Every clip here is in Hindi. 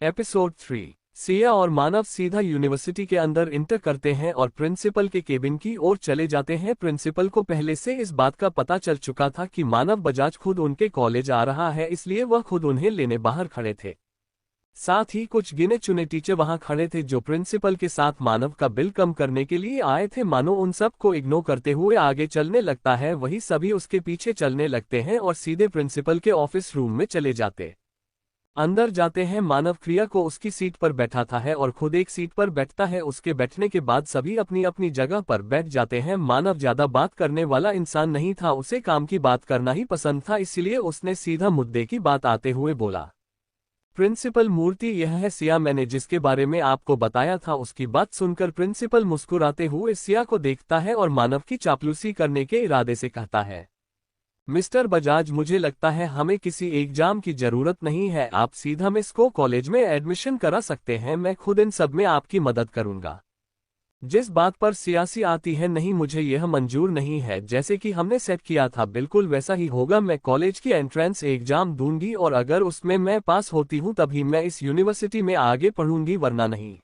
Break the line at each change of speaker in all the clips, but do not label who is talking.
एपिसोड 3। सिया और मानव सीधा यूनिवर्सिटी के अंदर इंटर करते हैं और प्रिंसिपल के केबिन की ओर चले जाते हैं। प्रिंसिपल को पहले से इस बात का पता चल चुका था कि मानव बजाज खुद उनके कॉलेज आ रहा है, इसलिए वह खुद उन्हें लेने बाहर खड़े थे। साथ ही कुछ गिने चुने टीचर वहां खड़े थे जो प्रिंसिपल के साथ मानव का बिल कम करने के लिए आए थे। मानो उन सब को इग्नोर करते हुए आगे चलने लगता है, वही सभी उसके पीछे चलने लगते हैं और सीधे प्रिंसिपल के ऑफिस रूम में चले जाते। अंदर जाते हैं। मानव क्रिया को उसकी सीट पर बैठा था है और खुद एक सीट पर बैठता है। उसके बैठने के बाद सभी अपनी अपनी जगह पर बैठ जाते हैं। मानव ज्यादा बात करने वाला इंसान नहीं था, उसे काम की बात करना ही पसंद था, इसलिए उसने सीधा मुद्दे की बात आते हुए बोला। प्रिंसिपल मूर्ति, यह है सिया, मैंने जिसके बारे में आपको बताया था। उसकी बात सुनकर प्रिंसिपल मुस्कुराते हुए सिया को देखता है और मानव की चापलूसी करने के इरादे से कहता है, मिस्टर बजाज, मुझे लगता है हमें किसी एग्जाम की जरूरत नहीं है, आप सीधा मिस को कॉलेज में एडमिशन करा सकते हैं, मैं खुद इन सब में आपकी मदद करूंगा। जिस बात पर सियासी आती है, नहीं मुझे यह मंजूर नहीं है, जैसे कि हमने सेट किया था बिल्कुल वैसा ही होगा। मैं कॉलेज की एंट्रेंस एग्जाम दूंगी और अगर उसमें मैं पास होती हूं तभी मैं इस यूनिवर्सिटी में आगे पढ़ूंगी, वरना नहीं।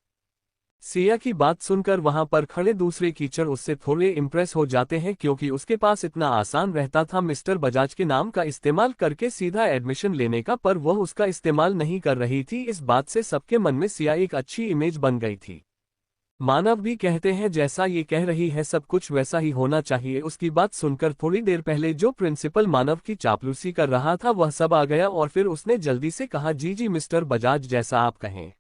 सिया की बात सुनकर वहां पर खड़े दूसरे टीचर उससे थोड़े इम्प्रेस हो जाते हैं, क्योंकि उसके पास इतना आसान रहता था मिस्टर बजाज के नाम का इस्तेमाल करके सीधा एडमिशन लेने का, पर वह उसका इस्तेमाल नहीं कर रही थी। इस बात से सबके मन में सिया एक अच्छी इमेज बन गई थी। मानव भी कहते हैं जैसा ये कह रही है सब कुछ वैसा ही होना चाहिए। उसकी बात सुनकर थोड़ी देर पहले जो प्रिंसिपल मानव की चापलूसी कर रहा था वह सब आ गया और फिर उसने जल्दी से कहा, जी जी मिस्टर बजाज, जैसा आप कहें।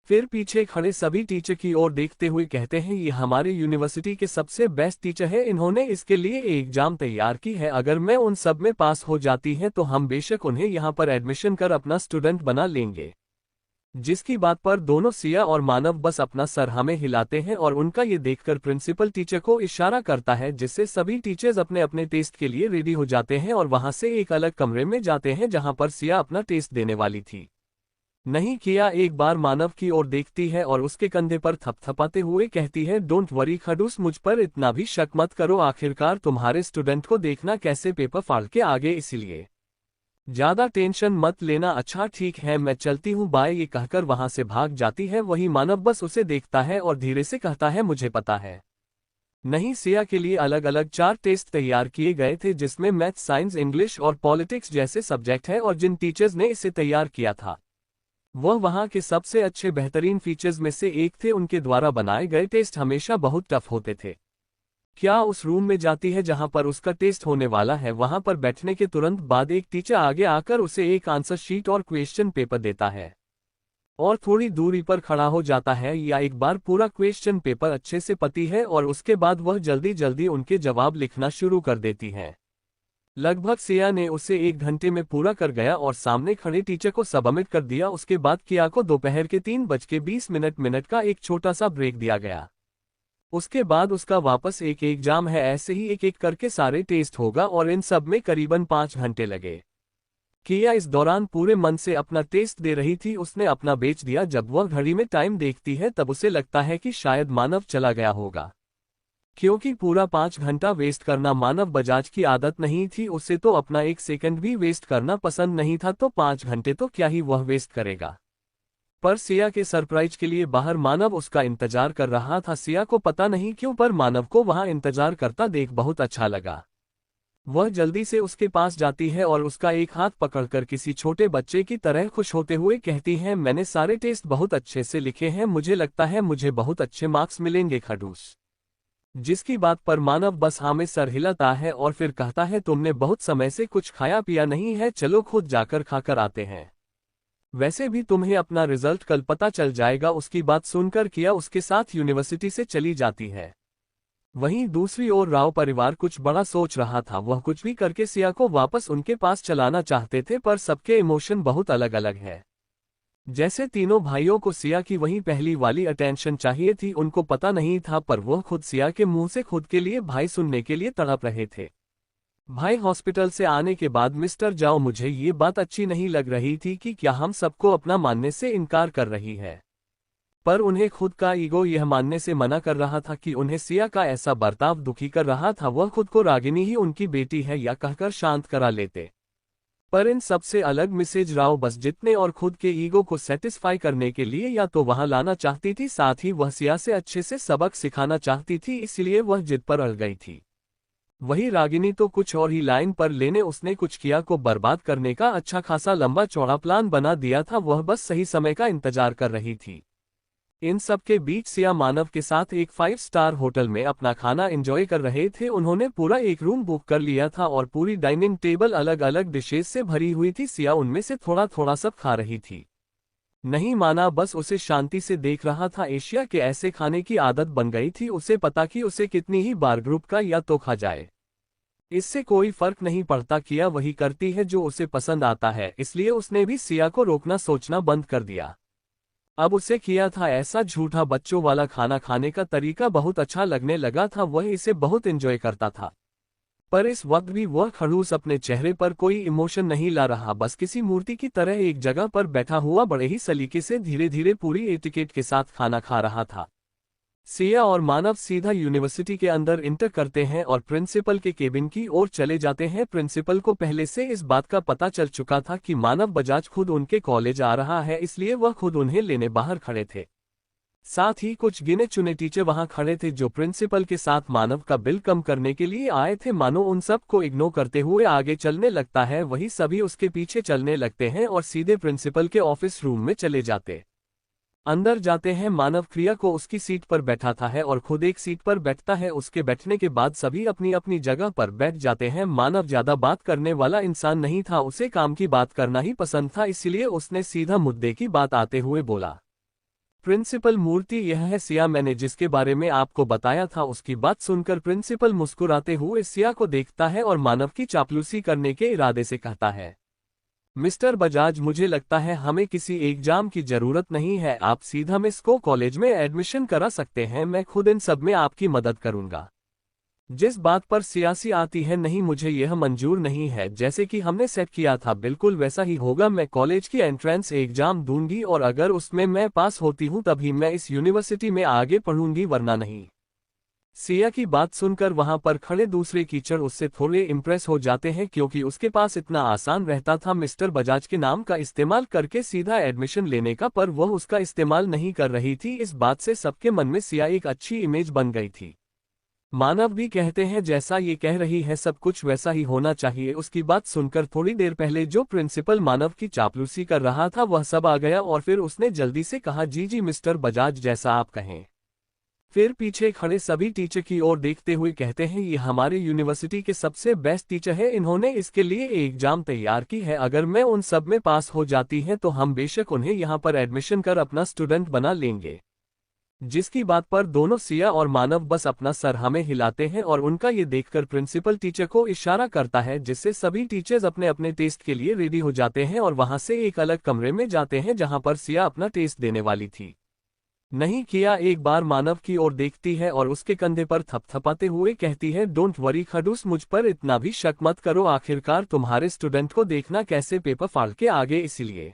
फिर पीछे खड़े सभी टीचर की ओर देखते हुए कहते हैं, ये हमारे यूनिवर्सिटी के सबसे बेस्ट टीचर है, इन्होंने इसके लिए एग्जाम तैयार की है, अगर मैं उन सब में पास हो जाती है तो हम बेशक उन्हें यहाँ पर एडमिशन कर अपना स्टूडेंट बना लेंगे। जिसकी बात पर दोनों सिया और मानव बस अपना सर हमें हिलाते हैं और उनका ये देखकर प्रिंसिपल टीचर को इशारा करता है, जिससे सभी टीचर्स अपने अपने टेस्ट के लिए रेडी हो जाते हैं और वहां से एक अलग कमरे में जाते हैं जहां पर सिया अपना टेस्ट देने वाली थी। नहीं किया एक बार मानव की ओर देखती है और उसके कंधे पर थपथपाते हुए कहती है, डोंट वरी खडूस, मुझ पर इतना भी शक मत करो, आखिरकार तुम्हारे स्टूडेंट को देखना कैसे पेपर फाड़ के आगे, इसलिए ज्यादा टेंशन मत लेना। अच्छा ठीक है, मैं चलती हूँ, बाय। ये कहकर वहां से भाग जाती है। वही मानव बस उसे देखता है और धीरे से कहता है, मुझे पता है। नहीं, सिया के लिए अलग अलग 4 टेस्ट तैयार किए गए थे, जिसमें मैथ, साइंस, इंग्लिश और पॉलिटिक्स जैसे सब्जेक्ट है, और जिन टीचर्स ने इसे तैयार किया था वह वहां के सबसे अच्छे बेहतरीन फीचर्स में से एक थे। उनके द्वारा बनाए गए टेस्ट हमेशा बहुत टफ होते थे। क्या उस रूम में जाती है जहां पर उसका टेस्ट होने वाला है। वहां पर बैठने के तुरंत बाद एक टीचर आगे आकर उसे एक आंसर शीट और क्वेश्चन पेपर देता है और थोड़ी दूरी पर खड़ा हो जाता है, या एक बार पूरा क्वेश्चन पेपर अच्छे से पढ़ती है और उसके बाद वह जल्दी जल्दी उनके जवाब लिखना शुरू कर देती है। लगभग सिया ने उसे 1 घंटे में पूरा कर गया और सामने खड़े टीचर को सबमिट कर दिया। उसके बाद किया को दोपहर के 3:20 का एक छोटा सा ब्रेक दिया गया। उसके बाद उसका वापस एक एग्जाम है, ऐसे ही एक एक करके सारे टेस्ट होगा और इन सब में करीबन 5 घंटे लगे। किया इस दौरान पूरे मन से अपना टेस्ट दे रही थी। उसने अपना बेच दिया। जब वह घड़ी में टाइम देखती है तब उसे लगता है कि शायद मानव चला गया होगा, क्योंकि पूरा 5 घंटा वेस्ट करना मानव बजाज की आदत नहीं थी। उसे तो अपना 1 सेकंड भी वेस्ट करना पसंद नहीं था, तो 5 घंटे तो क्या ही वह वेस्ट करेगा। पर सिया के सरप्राइज के लिए बाहर मानव उसका इंतजार कर रहा था। सिया को पता नहीं क्यों, पर मानव को वहां इंतजार करता देख बहुत अच्छा लगा। वह जल्दी से उसके पास जाती है और उसका एक हाथ पकड़कर किसी छोटे बच्चे की तरह खुश होते हुए कहती है, मैंने सारे टेस्ट बहुत अच्छे से लिखे हैं, मुझे लगता है मुझे बहुत अच्छे मार्क्स मिलेंगे खडूस। जिसकी बात पर मानव बस हाँ में सर हिलाता है और फिर कहता है, तुमने बहुत समय से कुछ खाया पिया नहीं है, चलो खुद जाकर खाकर आते हैं, वैसे भी तुम्हें अपना रिजल्ट कल पता चल जाएगा। उसकी बात सुनकर किया उसके साथ यूनिवर्सिटी से चली जाती है। वहीं दूसरी ओर राव परिवार कुछ बड़ा सोच रहा था। वह कुछ भी करके सिया को वापस उनके पास चलाना चाहते थे, पर सबके इमोशन बहुत अलग अलग है। जैसे तीनों भाइयों को सिया की वही पहली वाली अटेंशन चाहिए थी, उनको पता नहीं था, पर वह खुद सिया के मुंह से खुद के लिए भाई सुनने के लिए तड़प रहे थे। भाई हॉस्पिटल से आने के बाद, मिस्टर जाओ, मुझे ये बात अच्छी नहीं लग रही थी कि क्या हम सबको अपना मानने से इनकार कर रही है, पर उन्हें खुद का ईगो यह मानने से मना कर रहा था कि उन्हें सिया का ऐसा बर्ताव दुखी कर रहा था। वह खुद को रागिनी ही उनकी बेटी है या कहकर शांत करा लेते, पर इन सबसे अलग मिसेज राव बस जितने और खुद के ईगो को सेटिस्फाई करने के लिए या तो वहां लाना चाहती थी, साथ ही वह सिया से अच्छे से सबक सिखाना चाहती थी, इसलिए वह जिद पर अड़ गई थी। वही रागिनी तो कुछ और ही लाइन पर लेने उसने कुछ किया को बर्बाद करने का अच्छा खासा लंबा चौड़ा प्लान बना दिया था, वह बस सही समय का इंतजार कर रही थी। इन सब के बीच सिया मानव के साथ एक 5 स्टार होटल में अपना खाना एंजॉय कर रहे थे। उन्होंने पूरा एक रूम बुक कर लिया था और पूरी डाइनिंग टेबल अलग अलग डिशेज से भरी हुई थी। सिया उनमें से थोड़ा थोड़ा सब खा रही थी, नहीं माना बस उसे शांति से देख रहा था। एशिया के ऐसे खाने की आदत बन गई थी, उसे पता कि उसे कितनी ही बार ग्रुप का या तो खा जाए, इससे कोई फर्क नहीं पड़ता, किया वही करती है जो उसे पसंद आता है, इसलिए उसने भी सिया को रोकना सोचना बंद कर दिया। अब उसे किया था ऐसा झूठा बच्चों वाला खाना खाने का तरीका बहुत अच्छा लगने लगा था, वह इसे बहुत एंजॉय करता था। पर इस वक्त भी वह खड़ूस अपने चेहरे पर कोई इमोशन नहीं ला रहा, बस किसी मूर्ति की तरह एक जगह पर बैठा हुआ बड़े ही सलीके से धीरे धीरे पूरी एटिकेट के साथ खाना खा रहा था। सिया और मानव सीधा यूनिवर्सिटी के अंदर इंटर करते हैं और प्रिंसिपल के केबिन की ओर चले जाते हैं। प्रिंसिपल को पहले से इस बात का पता चल चुका था कि मानव बजाज खुद उनके कॉलेज आ रहा है, इसलिए वह खुद उन्हें लेने बाहर खड़े थे। साथ ही कुछ गिने चुने टीचर वहां खड़े थे जो प्रिंसिपल के साथ मानव का बिल कम करने के लिए आए थे। मानो उन सब को इग्नोर करते हुए आगे चलने लगता है, वही सभी उसके पीछे चलने लगते हैं और सीधे प्रिंसिपल के ऑफिस रूम में चले जाते। अंदर जाते हैं, मानव क्रिया को उसकी सीट पर बैठाता है और खुद एक सीट पर बैठता है। उसके बैठने के बाद सभी अपनी अपनी जगह पर बैठ जाते हैं। मानव ज्यादा बात करने वाला इंसान नहीं था, उसे काम की बात करना ही पसंद था, इसलिए उसने सीधा मुद्दे की बात आते हुए बोला, प्रिंसिपल मूर्ति यह है सिया, मैंने जिसके बारे में आपको बताया था। उसकी बात सुनकर प्रिंसिपल मुस्कुराते हुए सिया को देखता है और मानव की चापलूसी करने के इरादे से कहता है, मिस्टर बजाज, मुझे लगता है हमें किसी एग्जाम की जरूरत नहीं है, आप सीधा मिस को कॉलेज में एडमिशन करा सकते हैं, मैं खुद इन सब में आपकी मदद करूंगा। जिस बात पर सियासी आती है, नहीं मुझे यह मंजूर नहीं है, जैसे कि हमने सेट किया था बिल्कुल वैसा ही होगा। मैं कॉलेज की एंट्रेंस एग्जाम दूंगी और अगर उसमें मैं पास होती हूं तभी मैं इस यूनिवर्सिटी में आगे पढ़ूंगी, वरना नहीं। सिया की बात सुनकर वहां पर खड़े दूसरे टीचर उससे थोड़े इम्प्रेस हो जाते हैं, क्योंकि उसके पास इतना आसान रहता था मिस्टर बजाज के नाम का इस्तेमाल करके सीधा एडमिशन लेने का, पर वह उसका इस्तेमाल नहीं कर रही थी। इस बात से सबके मन में सिया एक अच्छी इमेज बन गई थी। मानव भी कहते हैं जैसा ये कह रही है सब कुछ वैसा ही होना चाहिए। उसकी बात सुनकर थोड़ी देर पहले जो प्रिंसिपल मानव की चापलूसी कर रहा था वह सब आ गया और फिर उसने जल्दी से कहा, जी जी मिस्टर बजाज, जैसा आप कहें। फिर पीछे खड़े सभी टीचर की ओर देखते हुए कहते हैं, ये हमारे यूनिवर्सिटी के सबसे बेस्ट टीचर है, इन्होंने इसके लिए एग्जाम तैयार की है, अगर मैं उन सब में पास हो जाती है तो हम बेशक उन्हें यहाँ पर एडमिशन कर अपना स्टूडेंट बना लेंगे। जिसकी बात पर दोनों सिया और मानव बस अपना सर हमें हिलाते हैं और उनका ये देखकर प्रिंसिपल टीचर को इशारा करता है, जिससे सभी टीचर्स अपने अपने टेस्ट के लिए रेडी हो जाते हैं और वहां से एक अलग कमरे में जाते हैं जहां पर सिया अपना टेस्ट देने वाली थी। नहीं किया एक बार मानव की ओर देखती है और उसके कंधे पर थपथपाते हुए कहती है, डोंट वरी खडूस, मुझ पर इतना भी शक मत करो, आखिरकार तुम्हारे स्टूडेंट को देखना कैसे पेपर फाड़ के आगे, इसलिए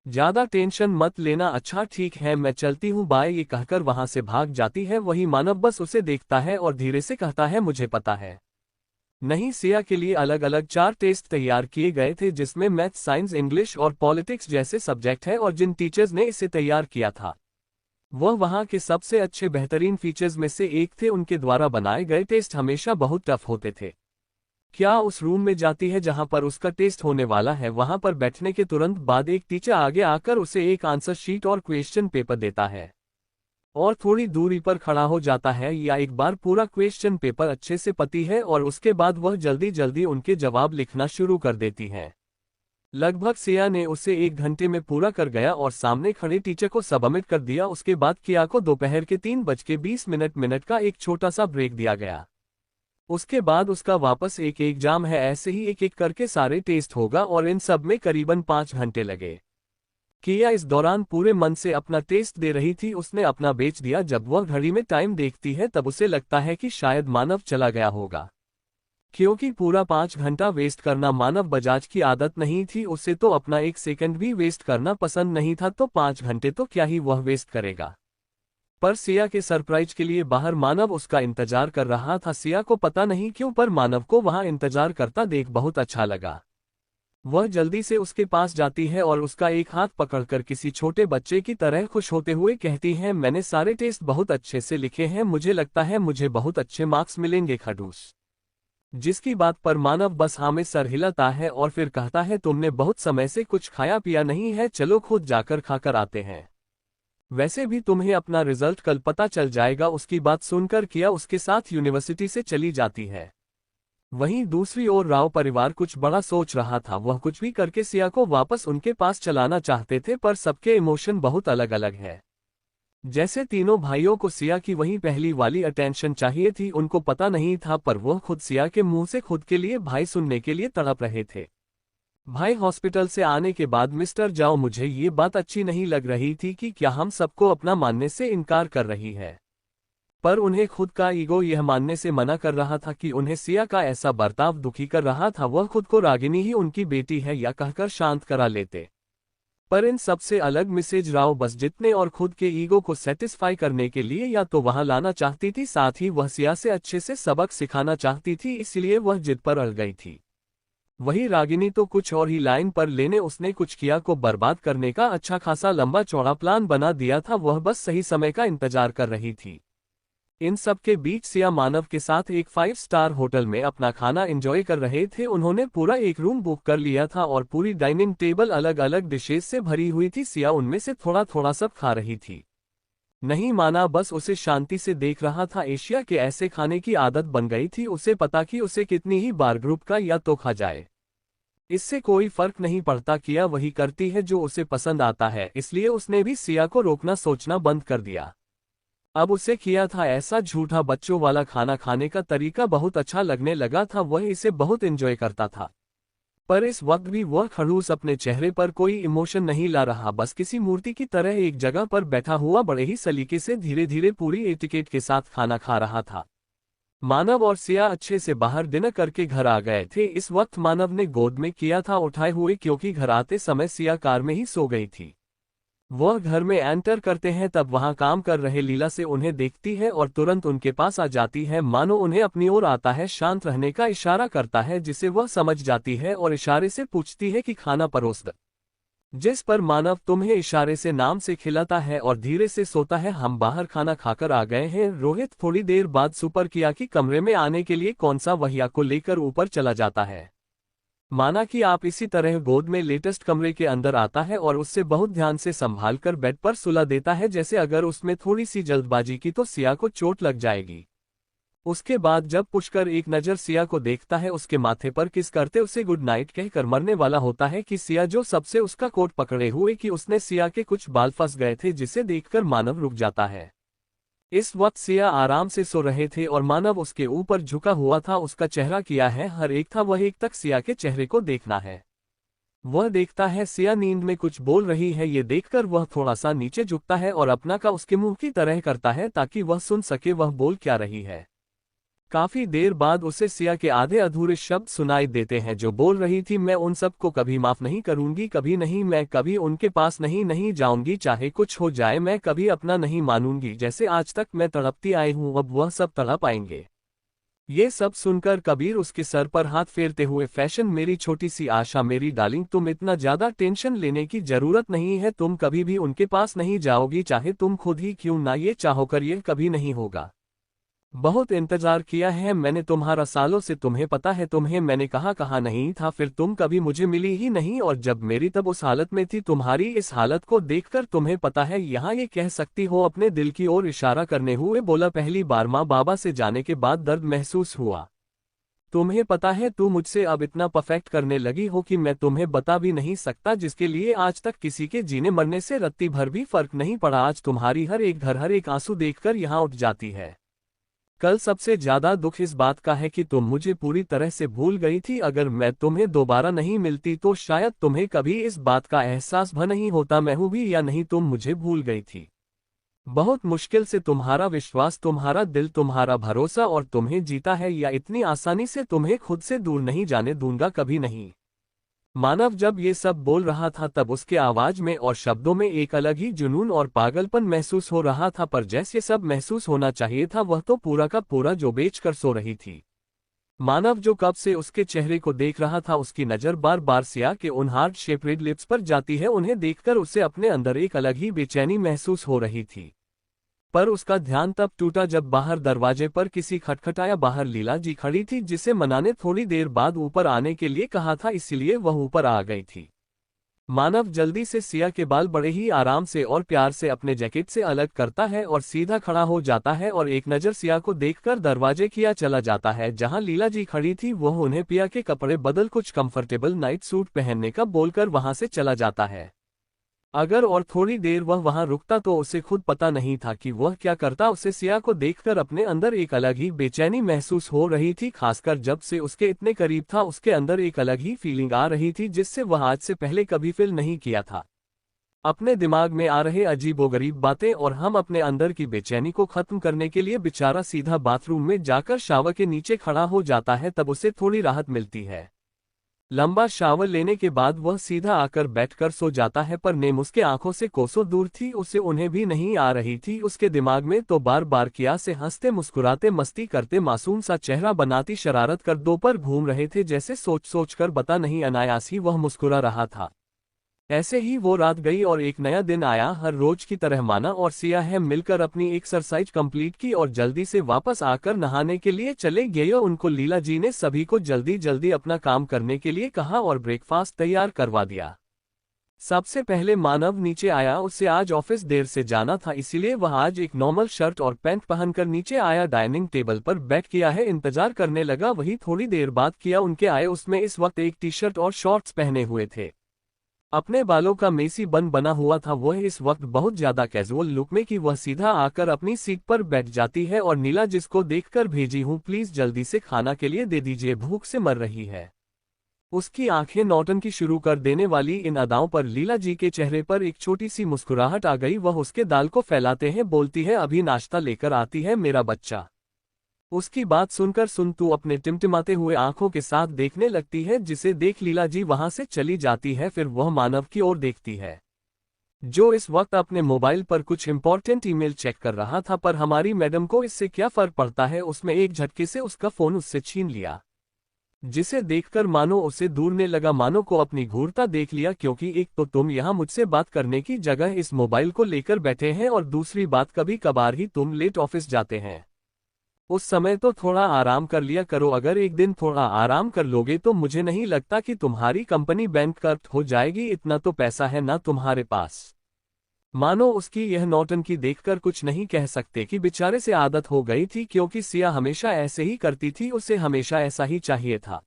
ज्यादा टेंशन मत लेना। अच्छा ठीक है, मैं चलती हूँ, बाय। ये कहकर वहां से भाग जाती है। वही मानव बस उसे देखता है और धीरे से कहता है, मुझे पता है। नहीं, सिया के लिए अलग अलग 4 टेस्ट तैयार किए गए थे, जिसमें मैथ, साइंस, इंग्लिश और पॉलिटिक्स जैसे सब्जेक्ट है, और जिन टीचर्स ने इसे तैयार किया था वह वहां के सबसे अच्छे बेहतरीन फीचर्स में से एक थे। उनके द्वारा बनाए गए टेस्ट हमेशा बहुत टफ होते थे। क्या उस रूम में जाती है जहां पर उसका टेस्ट होने वाला है, वहां पर बैठने के तुरंत बाद एक टीचर आगे आकर उसे एक आंसर शीट और क्वेश्चन पेपर देता है और थोड़ी दूरी पर खड़ा हो जाता है, या एक बार पूरा क्वेश्चन पेपर अच्छे से पढ़ती है और उसके बाद वह जल्दी जल्दी उनके जवाब लिखना शुरू कर देती है। लगभग सिया ने उसे 1 घंटे में पूरा कर गया और सामने खड़े टीचर को सबमिट कर दिया। उसके बाद किया को दोपहर के 3:20 का एक छोटा सा ब्रेक दिया गया। उसके बाद उसका वापस एक एग्जाम है, ऐसे ही एक एक करके सारे टेस्ट होगा और इन सब में करीबन 5 घंटे लगे। किया इस दौरान पूरे मन से अपना टेस्ट दे रही थी। उसने अपना बेच दिया। जब वह घड़ी में टाइम देखती है तब उसे लगता है कि शायद मानव चला गया होगा, क्योंकि पूरा 5 घंटा वेस्ट करना मानव बजाज की आदत नहीं थी। उसे तो अपना 1 सेकंड भी वेस्ट करना पसंद नहीं था, तो 5 घंटे तो क्या ही वह वेस्ट करेगा। पर सिया के सरप्राइज के लिए बाहर मानव उसका इंतजार कर रहा था। सिया को पता नहीं क्यों, पर मानव को वहां इंतजार करता देख बहुत अच्छा लगा। वह जल्दी से उसके पास जाती है और उसका एक हाथ पकड़कर किसी छोटे बच्चे की तरह खुश होते हुए कहती है, मैंने सारे टेस्ट बहुत अच्छे से लिखे हैं, मुझे लगता है मुझे बहुत अच्छे मार्क्स मिलेंगे खड़ूस। जिसकी बात पर मानव बस हाँ में सर हिलाता है और फिर कहता है, तुमने बहुत समय से कुछ खाया पिया नहीं है, चलो खुद जाकर खाकर आते हैं। वैसे भी तुम्हें अपना रिजल्ट कल पता चल जाएगा। उसकी बात सुनकर किया उसके साथ यूनिवर्सिटी से चली जाती है। वहीं दूसरी ओर राव परिवार कुछ बड़ा सोच रहा था। वह कुछ भी करके सिया को वापस उनके पास चलाना चाहते थे, पर सबके इमोशन बहुत अलग अलग है। जैसे तीनों भाइयों को सिया की वही पहली वाली अटेंशन चाहिए थी, उनको पता नहीं था, पर वह खुद सिया के मुंह से खुद के लिए भाई सुनने के लिए तड़प रहे थे। भाई हॉस्पिटल से आने के बाद, मिस्टर जाओ, मुझे ये बात अच्छी नहीं लग रही थी कि क्या हम सबको अपना मानने से इनकार कर रही है। पर उन्हें खुद का ईगो यह मानने से मना कर रहा था कि उन्हें सिया का ऐसा बर्ताव दुखी कर रहा था। वह खुद को रागिनी ही उनकी बेटी है या कहकर शांत करा लेते। पर इन सबसे अलग मिसेज राव बस जितने और खुद के ईगो को सेटिस्फाई करने के लिए या तो वहां लाना चाहती थी, साथ ही वह सिया से अच्छे से सबक सिखाना चाहती थी, इसलिए वह जिद पर अड़ गई थी। वही रागिनी तो कुछ और ही लाइन पर लेने उसने कुछ किया को बर्बाद करने का अच्छा खासा लंबा चौड़ा प्लान बना दिया था। वह बस सही समय का इंतजार कर रही थी। इन सब के बीच सिया मानव के साथ एक 5 स्टार होटल में अपना खाना एंजॉय कर रहे थे। उन्होंने पूरा एक रूम बुक कर लिया था और पूरी डाइनिंग टेबल अलग अलग डिशेज से भरी हुई थी। सिया उनमें से थोड़ा थोड़ा सब खा रही थी। नहीं माना, बस उसे शांति से देख रहा था। एशिया के ऐसे खाने की आदत बन गई थी, उसे पता कि उसे कितनी ही बार ग्रुप का या तो खा जाए, इससे कोई फर्क नहीं पड़ता। किया वही करती है जो उसे पसंद आता है, इसलिए उसने भी सिया को रोकना सोचना बंद कर दिया। अब उसे किया था ऐसा झूठा बच्चों वाला खाना खाने का तरीका बहुत अच्छा लगने लगा था। वह इसे बहुत एंजॉय करता था। पर इस वक्त भी वह खड़ूस अपने चेहरे पर कोई इमोशन नहीं ला रहा, बस किसी मूर्ति की तरह एक जगह पर बैठा हुआ बड़े ही सलीके से धीरे धीरे पूरी एटिकेट के साथ खाना खा रहा था। मानव और सिया अच्छे से बाहर डिनर करके घर आ गए थे। इस वक्त मानव ने गोद में किया था उठाए हुए, क्योंकि घर आते समय सिया कार में ही सो गई थी। वह घर में एंटर करते हैं तब वहां काम कर रहे लीला से उन्हें देखती है और तुरंत उनके पास आ जाती है, मानो उन्हें अपनी ओर आता है। शांत रहने का इशारा करता है जिसे वह समझ जाती है और इशारे से पूछती है कि खाना परोस दे। जिस पर मानव तुम्हें इशारे से नाम से खिलाता है और धीरे से सोता है। हम बाहर खाना खाकर आ गए हैं। रोहित थोड़ी देर बाद सुपर किया कि कमरे में आने के लिए कौन सा वहिया को लेकर ऊपर चला जाता है। माना कि आप इसी तरह गोद में लेटेस्ट कमरे के अंदर आता है और उससे बहुत ध्यान से संभाल कर बेड पर सुला देता है, जैसे अगर उसमें थोड़ी सी जल्दबाजी की तो सिया को चोट लग जाएगी। उसके बाद जब पुष्कर एक नज़र सिया को देखता है, उसके माथे पर किस करते उसे गुड नाइट कहकर मरने वाला होता है कि सिया जो सबसे उसका कोट पकड़े हुए कि उसने सिया के कुछ बाल फंस गए थे, जिसे देखकर मानव रुक जाता है। इस वक्त सिया आराम से सो रहे थे और मानव उसके ऊपर झुका हुआ था। उसका चेहरा किया है हर एक था, वह एक तक सिया के चेहरे को देखना है। वह देखता है सिया नींद में कुछ बोल रही है। ये देखकर वह थोड़ा सा नीचे झुकता है और अपना का उसके मुंह की तरह करता है ताकि वह सुन सके वह बोल क्या रही है। काफी देर बाद उसे सिया के आधे अधूरे शब्द सुनाई देते हैं जो बोल रही थी, मैं उन सब को कभी माफ नहीं करूंगी, कभी नहीं, मैं कभी उनके पास नहीं जाऊंगी, चाहे कुछ हो जाए मैं कभी अपना नहीं मानूंगी। जैसे आज तक मैं तड़पती आई हूं, अब वह सब तड़प आएंगे। ये सब सुनकर कबीर उसके सर पर हाथ फेरते हुए, फैशन मेरी छोटी सी आशा, मेरी डार्लिंग, तुम इतना ज्यादा टेंशन लेने की जरूरत नहीं है। तुम कभी भी उनके पास नहीं जाओगी, चाहे तुम खुद ही क्यों ना ये चाहो कर, ये कभी नहीं होगा। बहुत इंतजार किया है मैंने तुम्हारा सालों से, तुम्हें पता है तुम्हें मैंने कहा नहीं था, फिर तुम कभी मुझे मिली ही नहीं, और जब मेरी तब उस हालत में थी, तुम्हारी इस हालत को देखकर तुम्हें पता है यहाँ ये कह सकती हो। अपने दिल की ओर इशारा करने हुए बोला, पहली बार माँ बाबा से जाने के बाद दर्द महसूस हुआ। तुम्हें पता है तू मुझसे अब इतना परफेक्ट करने लगी हो कि मैं तुम्हें बता भी नहीं सकता, जिसके लिए आज तक किसी के जीने मरने से रत्ती भर भी फर्क नहीं पड़ा। आज तुम्हारी हर एक घर हर एक आंसू देखकर यहाँ उठ जाती है। कल सबसे ज्यादा दुख इस बात का है कि तुम मुझे पूरी तरह से भूल गई थी। अगर मैं तुम्हें दोबारा नहीं मिलती तो शायद तुम्हें कभी इस बात का एहसास भी नहीं होता मैं हूं भी या नहीं, तुम मुझे भूल गई थी। बहुत मुश्किल से तुम्हारा विश्वास, तुम्हारा दिल, तुम्हारा भरोसा और तुम्हें जीता है, या इतनी आसानी से तुम्हें खुद से दूर नहीं जाने दूंगा, कभी नहीं। मानव जब ये सब बोल रहा था तब उसके आवाज में और शब्दों में एक अलग ही जुनून और पागलपन महसूस हो रहा था, पर जैसे सब महसूस होना चाहिए था वह तो पूरा का पूरा जो बेच कर सो रही थी। मानव जो कब से उसके चेहरे को देख रहा था, उसकी नज़र बार बार सिया के उन हार्ट शेप्ड लिप्स पर जाती है। उन्हें देखकर उसे अपने अंदर एक अलग ही बेचैनी महसूस हो रही थी। पर उसका ध्यान तब टूटा जब बाहर दरवाजे पर किसी खटखटाया। बाहर लीला जी खड़ी थी, जिसे मना ने थोड़ी देर बाद ऊपर आने के लिए कहा था, इसलिए वह ऊपर आ गई थी। मानव जल्दी से सिया के बाल बड़े ही आराम से और प्यार से अपने जैकेट से अलग करता है और सीधा खड़ा हो जाता है और एक नज़र सिया को देखकर दरवाजे किया चला जाता है जहां लीला जी खड़ी थी। वह उन्हें पिया के कपड़े बदल कुछ कंफर्टेबल नाइट सूट पहनने का बोलकर वहां से चला जाता है। अगर और थोड़ी देर वह वहां रुकता तो उसे खुद पता नहीं था कि वह क्या करता। उसे सिया को देखकर अपने अंदर एक अलग ही बेचैनी महसूस हो रही थी, खासकर जब से उसके इतने करीब था। उसके अंदर एक अलग ही फीलिंग आ रही थी जिससे वह आज से पहले कभी फील नहीं किया था। अपने दिमाग में आ रहे अजीबोगरीब बातें और हम अपने अंदर की बेचैनी को खत्म करने के लिए बेचारा सीधा बाथरूम में जाकर शावर के नीचे खड़ा हो जाता है। तब उसे थोड़ी राहत मिलती है। लंबा शावर लेने के बाद वह सीधा आकर बैठकर सो जाता है, पर नेम उसके आंखों से कोसों दूर थी। उसे उन्हें भी नहीं आ रही थी। उसके दिमाग में तो बार बार किया से हंसते मुस्कुराते मस्ती करते मासूम सा चेहरा बनाती शरारत कर दो पर घूम रहे थे, जैसे सोच सोच कर बता नहीं अनायास ही वह मुस्कुरा रहा था। ऐसे ही वो रात गई और एक नया दिन आया। हर रोज की तरह माना और सिया है मिलकर अपनी एक्सरसाइज कंप्लीट की और जल्दी से वापस आकर नहाने के लिए चले गए। उनको लीला जी ने सभी को जल्दी जल्दी अपना काम करने के लिए कहा और ब्रेकफास्ट तैयार करवा दिया। सबसे पहले मानव नीचे आया। उसे आज ऑफिस देर से जाना था, इसीलिए वह आज एक नॉर्मल शर्ट और पैंट पहनकर नीचे आया। डाइनिंग टेबल पर बैठ किया है इंतजार करने लगा। वही थोड़ी देर बाद किया उनके आए। उसमें इस वक्त एक टी शर्ट और शॉर्ट्स पहने हुए थे। अपने बालों का मेसी बन बना हुआ था वह इस वक्त बहुत ज्यादा कैजुअल लुक में कि वह सीधा आकर अपनी सीट पर बैठ जाती है और नीला जिसको देखकर भेजी हूँ प्लीज जल्दी से खाना के लिए दे दीजिए, भूख से मर रही है। उसकी आंखें नौटंकी शुरू कर देने वाली इन अदाओं पर लीला जी के चेहरे पर एक छोटी सी मुस्कुराहट आ गई। वह उसके दाल को फैलाते हैं बोलती है, अभी नाश्ता लेकर आती है मेरा बच्चा। उसकी बात सुनकर तू अपने टिमटिमाते हुए आंखों के साथ देखने लगती है, जिसे देख लीला जी वहां से चली जाती है। फिर वह मानव की ओर देखती है जो इस वक्त अपने मोबाइल पर कुछ इंपॉर्टेंट ईमेल चेक कर रहा था। पर हमारी मैडम को इससे क्या फर्क पड़ता है। उसमें एक झटके से उसका फोन उससे छीन लिया, जिसे देखकर मानो उसे दूरने लगा। मानो को अपनी घूरता देख लिया, क्योंकि एक तो तुम यहाँ मुझसे बात करने की जगह इस मोबाइल को लेकर बैठे हैं और दूसरी बात कभी कभार ही तुम लेट ऑफिस जाते हैं। उस समय तो थोड़ा आराम कर लिया करो। अगर एक दिन थोड़ा आराम कर लोगे तो मुझे नहीं लगता कि तुम्हारी कंपनी बैंकक्रप्ट हो जाएगी। इतना तो पैसा है ना तुम्हारे पास। मानो उसकी यह नौटंकी देखकर कुछ नहीं कह सकते कि बेचारे से आदत हो गई थी, क्योंकि सिया हमेशा ऐसे ही करती थी। उसे हमेशा ऐसा ही चाहिए था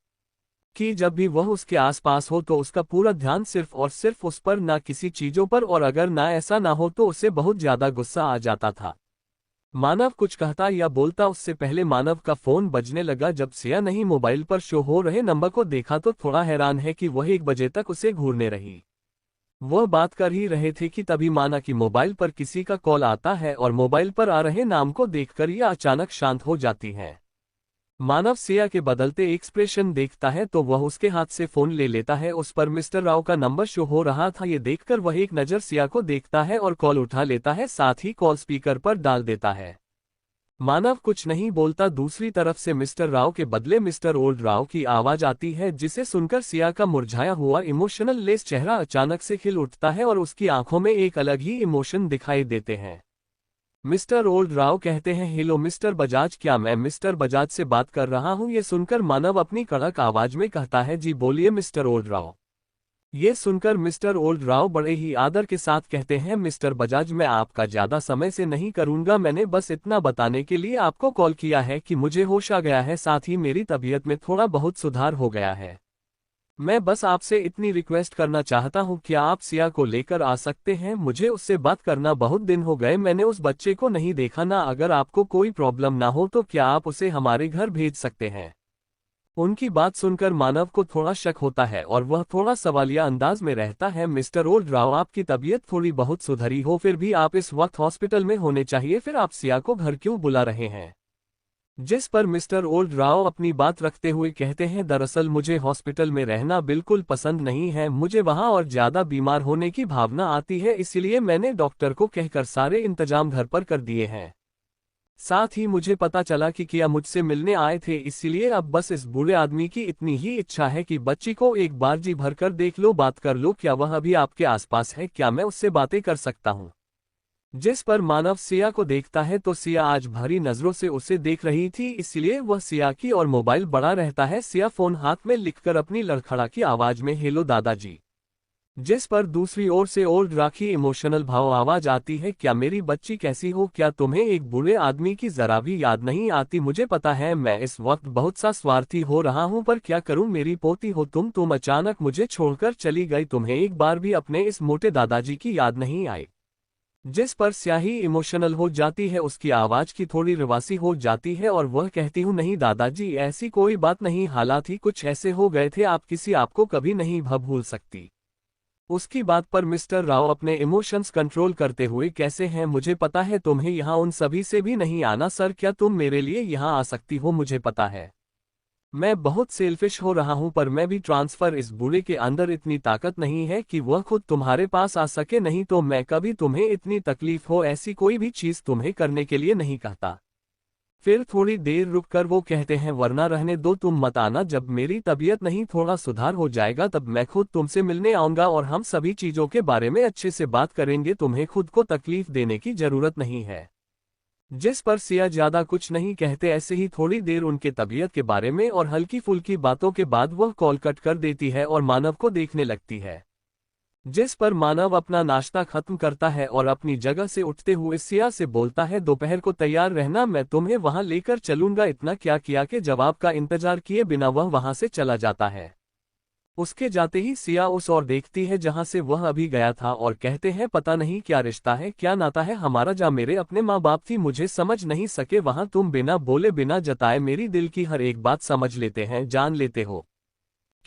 कि जब भी वह उसके आसपास हो तो उसका पूरा ध्यान सिर्फ और सिर्फ उस पर, ना किसी चीजों पर। और अगर ना ऐसा ना हो तो उसे बहुत ज्यादा गुस्सा आ जाता था। मानव कुछ कहता या बोलता उससे पहले मानव का फोन बजने लगा। जब सिया नहीं मोबाइल पर शो हो रहे नंबर को देखा तो थोड़ा हैरान है कि वह 1 बजे तक उसे घूरने रही। वह बात कर ही रहे थे कि तभी माना कि मोबाइल पर किसी का कॉल आता है और मोबाइल पर आ रहे नाम को देखकर यह अचानक शांत हो जाती है। मानव सिया के बदलते एक्सप्रेशन देखता है तो वह उसके हाथ से फोन ले लेता है। उस पर मिस्टर राव का नंबर शो हो रहा था। ये देखकर वह एक नज़र सिया को देखता है और कॉल उठा लेता है, साथ ही कॉल स्पीकर पर डाल देता है। मानव कुछ नहीं बोलता। दूसरी तरफ से मिस्टर राव के बदले मिस्टर ओल्ड राव की आवाज आती है, जिसे सुनकर सिया का मुरझाया हुआ इमोशनल लेस चेहरा अचानक से खिल उठता है और उसकी आंखों में एक अलग ही इमोशन दिखाई देते हैं। मिस्टर ओल्ड राव कहते हैं, हेलो मिस्टर बजाज, क्या मैं मिस्टर बजाज से बात कर रहा हूं? ये सुनकर मानव अपनी कड़क आवाज में कहता है, जी बोलिए मिस्टर ओल्ड राव। ये सुनकर मिस्टर ओल्ड राव बड़े ही आदर के साथ कहते हैं, मिस्टर बजाज मैं आपका ज्यादा समय से नहीं करूंगा। मैंने बस इतना बताने के लिए आपको कॉल किया है कि मुझे होश आ गया है, साथ ही मेरी तबीयत में थोड़ा बहुत सुधार हो गया है। मैं बस आपसे इतनी रिक्वेस्ट करना चाहता हूँ, क्या आप सिया को लेकर आ सकते हैं? मुझे उससे बात करना बहुत दिन हो गए, मैंने उस बच्चे को नहीं देखा ना। अगर आपको कोई प्रॉब्लम ना हो तो क्या आप उसे हमारे घर भेज सकते हैं? उनकी बात सुनकर मानव को थोड़ा शक होता है और वह थोड़ा सवालिया अंदाज में रहता है। मिस्टर ओल्ड राव, आपकी तबीयत थोड़ी बहुत सुधरी हो फिर भी आप इस वक्त हॉस्पिटल में होने चाहिए, फिर आप सिया को घर क्यों बुला रहे हैं? जिस पर मिस्टर ओल्ड राव अपनी बात रखते हुए कहते हैं, दरअसल मुझे हॉस्पिटल में रहना बिल्कुल पसंद नहीं है। मुझे वहां और ज्यादा बीमार होने की भावना आती है, इसलिए मैंने डॉक्टर को कहकर सारे इंतजाम घर पर कर दिए हैं। साथ ही मुझे पता चला कि किया मुझसे मिलने आए थे, इसीलिए अब बस इस बुरे आदमी की इतनी ही इच्छा है कि बच्ची को एक बार जी भरकर देख लो, बात कर लो, क्या वह अभी आपके आसपास है, क्या मैं उससे बातें कर सकता हूँ। जिस पर मानव सिया को देखता है तो सिया आज भरी नजरों से उसे देख रही थी, इसलिए वह सिया की और मोबाइल बड़ा रहता है। सिया फोन हाथ में लिखकर अपनी लड़खड़ाकी आवाज में हेलो दादाजी, जिस पर दूसरी ओर से और राखी इमोशनल भाव आवाज आती है, क्या मेरी बच्ची कैसी हो, क्या तुम्हें एक बुरे आदमी की जरा भी याद नहीं आती। मुझे पता है मैं इस वक्त बहुत सा स्वार्थी हो रहा हूं, पर क्या करूं, मेरी पोती हो तुम अचानक मुझे छोड़कर चली गई, तुम्हें एक बार भी अपने इस मोटे दादाजी की याद नहीं आई। जिस पर स्याही इमोशनल हो जाती है, उसकी आवाज की थोड़ी रिवासी हो जाती है और वह कहती हूँ नहीं दादाजी ऐसी कोई बात नहीं, हालात ही कुछ ऐसे हो गए थे, आप किसी आपको कभी नहीं भूल सकती। उसकी बात पर मिस्टर राव अपने इमोशंस कंट्रोल करते हुए कैसे हैं, मुझे पता है तुम्हें यहाँ उन सभी से भी नहीं आना सर, क्या तुम मेरे लिए यहाँ आ सकती हो, मुझे पता है मैं बहुत सेल्फिश हो रहा हूँ, पर मैं भी ट्रांसफर इस बूढ़े के अंदर इतनी ताकत नहीं है कि वह खुद तुम्हारे पास आ सके, नहीं तो मैं कभी तुम्हें इतनी तकलीफ हो ऐसी कोई भी चीज तुम्हें करने के लिए नहीं कहता। फिर थोड़ी देर रुककर वो कहते हैं वरना रहने दो, तुम मत आना, जब मेरी तबीयत नहीं थोड़ा सुधार हो जाएगा तब मैं खुद तुमसे मिलने आऊंगा और हम सभी चीजों के बारे में अच्छे से बात करेंगे, तुम्हें खुद को तकलीफ देने की जरूरत नहीं है। जिस पर सिया ज्यादा कुछ नहीं कहते, ऐसे ही थोड़ी देर उनके तबीयत के बारे में और हल्की फुल्की बातों के बाद वह कॉल कट कर देती है और मानव को देखने लगती है। जिस पर मानव अपना नाश्ता खत्म करता है और अपनी जगह से उठते हुए सिया से बोलता है दोपहर को तैयार रहना, मैं तुम्हें वहां लेकर चलूंगा। इतना क्या किया कि जवाब का इंतजार किए बिना वह वहां से चला जाता है। उसके जाते ही सिया उस ओर देखती है जहां से वह अभी गया था और कहते हैं पता नहीं क्या रिश्ता है, क्या नाता है हमारा, जा मेरे अपने माँ बाप थी मुझे समझ नहीं सके, वहां तुम बिना बोले बिना जताए मेरी दिल की हर एक बात समझ लेते हैं, जान लेते हो।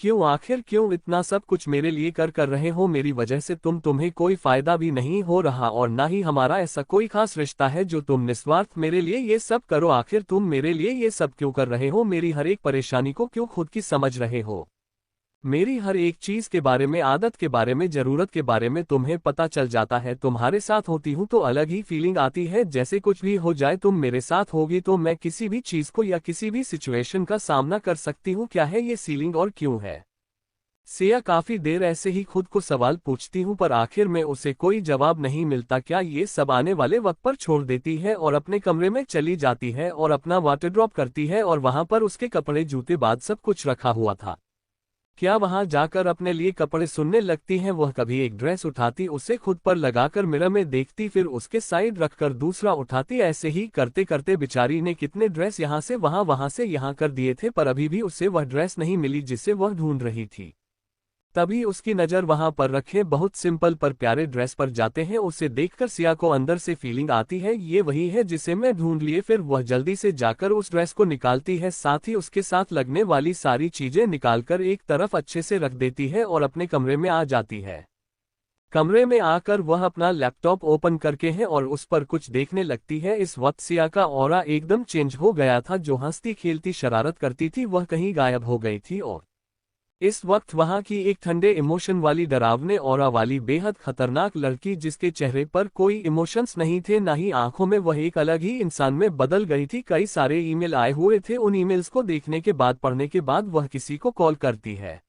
क्यों, आखिर क्यों इतना सब कुछ मेरे लिए कर रहे हो, मेरी वजह से तुम्हें कोई फायदा भी नहीं हो रहा और ना ही हमारा ऐसा कोई खास रिश्ता है जो तुम निस्वार्थ मेरे लिए ये सब करो, आखिर तुम मेरे लिए ये सब क्यों कर रहे हो, मेरी हर एक परेशानी को क्यों खुद की समझ रहे हो, मेरी हर एक चीज के बारे में, आदत के बारे में, जरूरत के बारे में तुम्हें पता चल जाता है। तुम्हारे साथ होती हूँ तो अलग ही फीलिंग आती है, जैसे कुछ भी हो जाए तुम मेरे साथ होगी तो मैं किसी भी चीज को या किसी भी सिचुएशन का सामना कर सकती हूँ, क्या है ये फीलिंग और क्यों है। सिया काफी देर ऐसे ही खुद को सवाल पूछती हूँ पर आखिर में उसे कोई जवाब नहीं मिलता, क्या ये सब आने वाले वक्त पर छोड़ देती है और अपने कमरे में चली जाती है और अपना वाटर ड्रॉप करती है और वहां पर उसके कपड़े जूते बाद सब कुछ रखा हुआ था। क्या वहां जाकर अपने लिए कपड़े सुनने लगती है, वह कभी एक ड्रेस उठाती उसे खुद पर लगाकर मिरर में देखती, फिर उसके साइड रखकर दूसरा उठाती, ऐसे ही करते करते बेचारी ने कितने ड्रेस यहाँ से वहां से यहाँ कर दिए थे पर अभी भी उसे वह ड्रेस नहीं मिली जिसे वह ढूंढ रही थी। तभी उसकी नजर वहां पर रखे बहुत सिंपल पर प्यारे ड्रेस पर जाते हैं, उसे देखकर सिया को अंदर से फीलिंग आती है ये वही है जिसे मैं ढूंढ लिए, फिर वह जल्दी से जाकर उस ड्रेस को निकालती है, साथ ही उसके साथ लगने वाली सारी चीजें निकालकर एक तरफ अच्छे से रख देती है और अपने कमरे में आ जाती है। कमरे में आकर वह अपना लैपटॉप ओपन करके है और उस पर कुछ देखने लगती है। इस वक्त सिया का ऑरा एकदम चेंज हो गया था, जो हंसती खेलती शरारत करती थी वह कहीं गायब हो गई थी और इस वक्त वहां की एक ठंडे इमोशन वाली डरावने ऑरा वाली बेहद खतरनाक लड़की, जिसके चेहरे पर कोई इमोशंस नहीं थे ना ही आंखों में, वह एक अलग ही इंसान में बदल गई थी। कई सारे ईमेल आए हुए थे, उन ईमेल्स को देखने के बाद, पढ़ने के बाद वह किसी को कॉल करती है।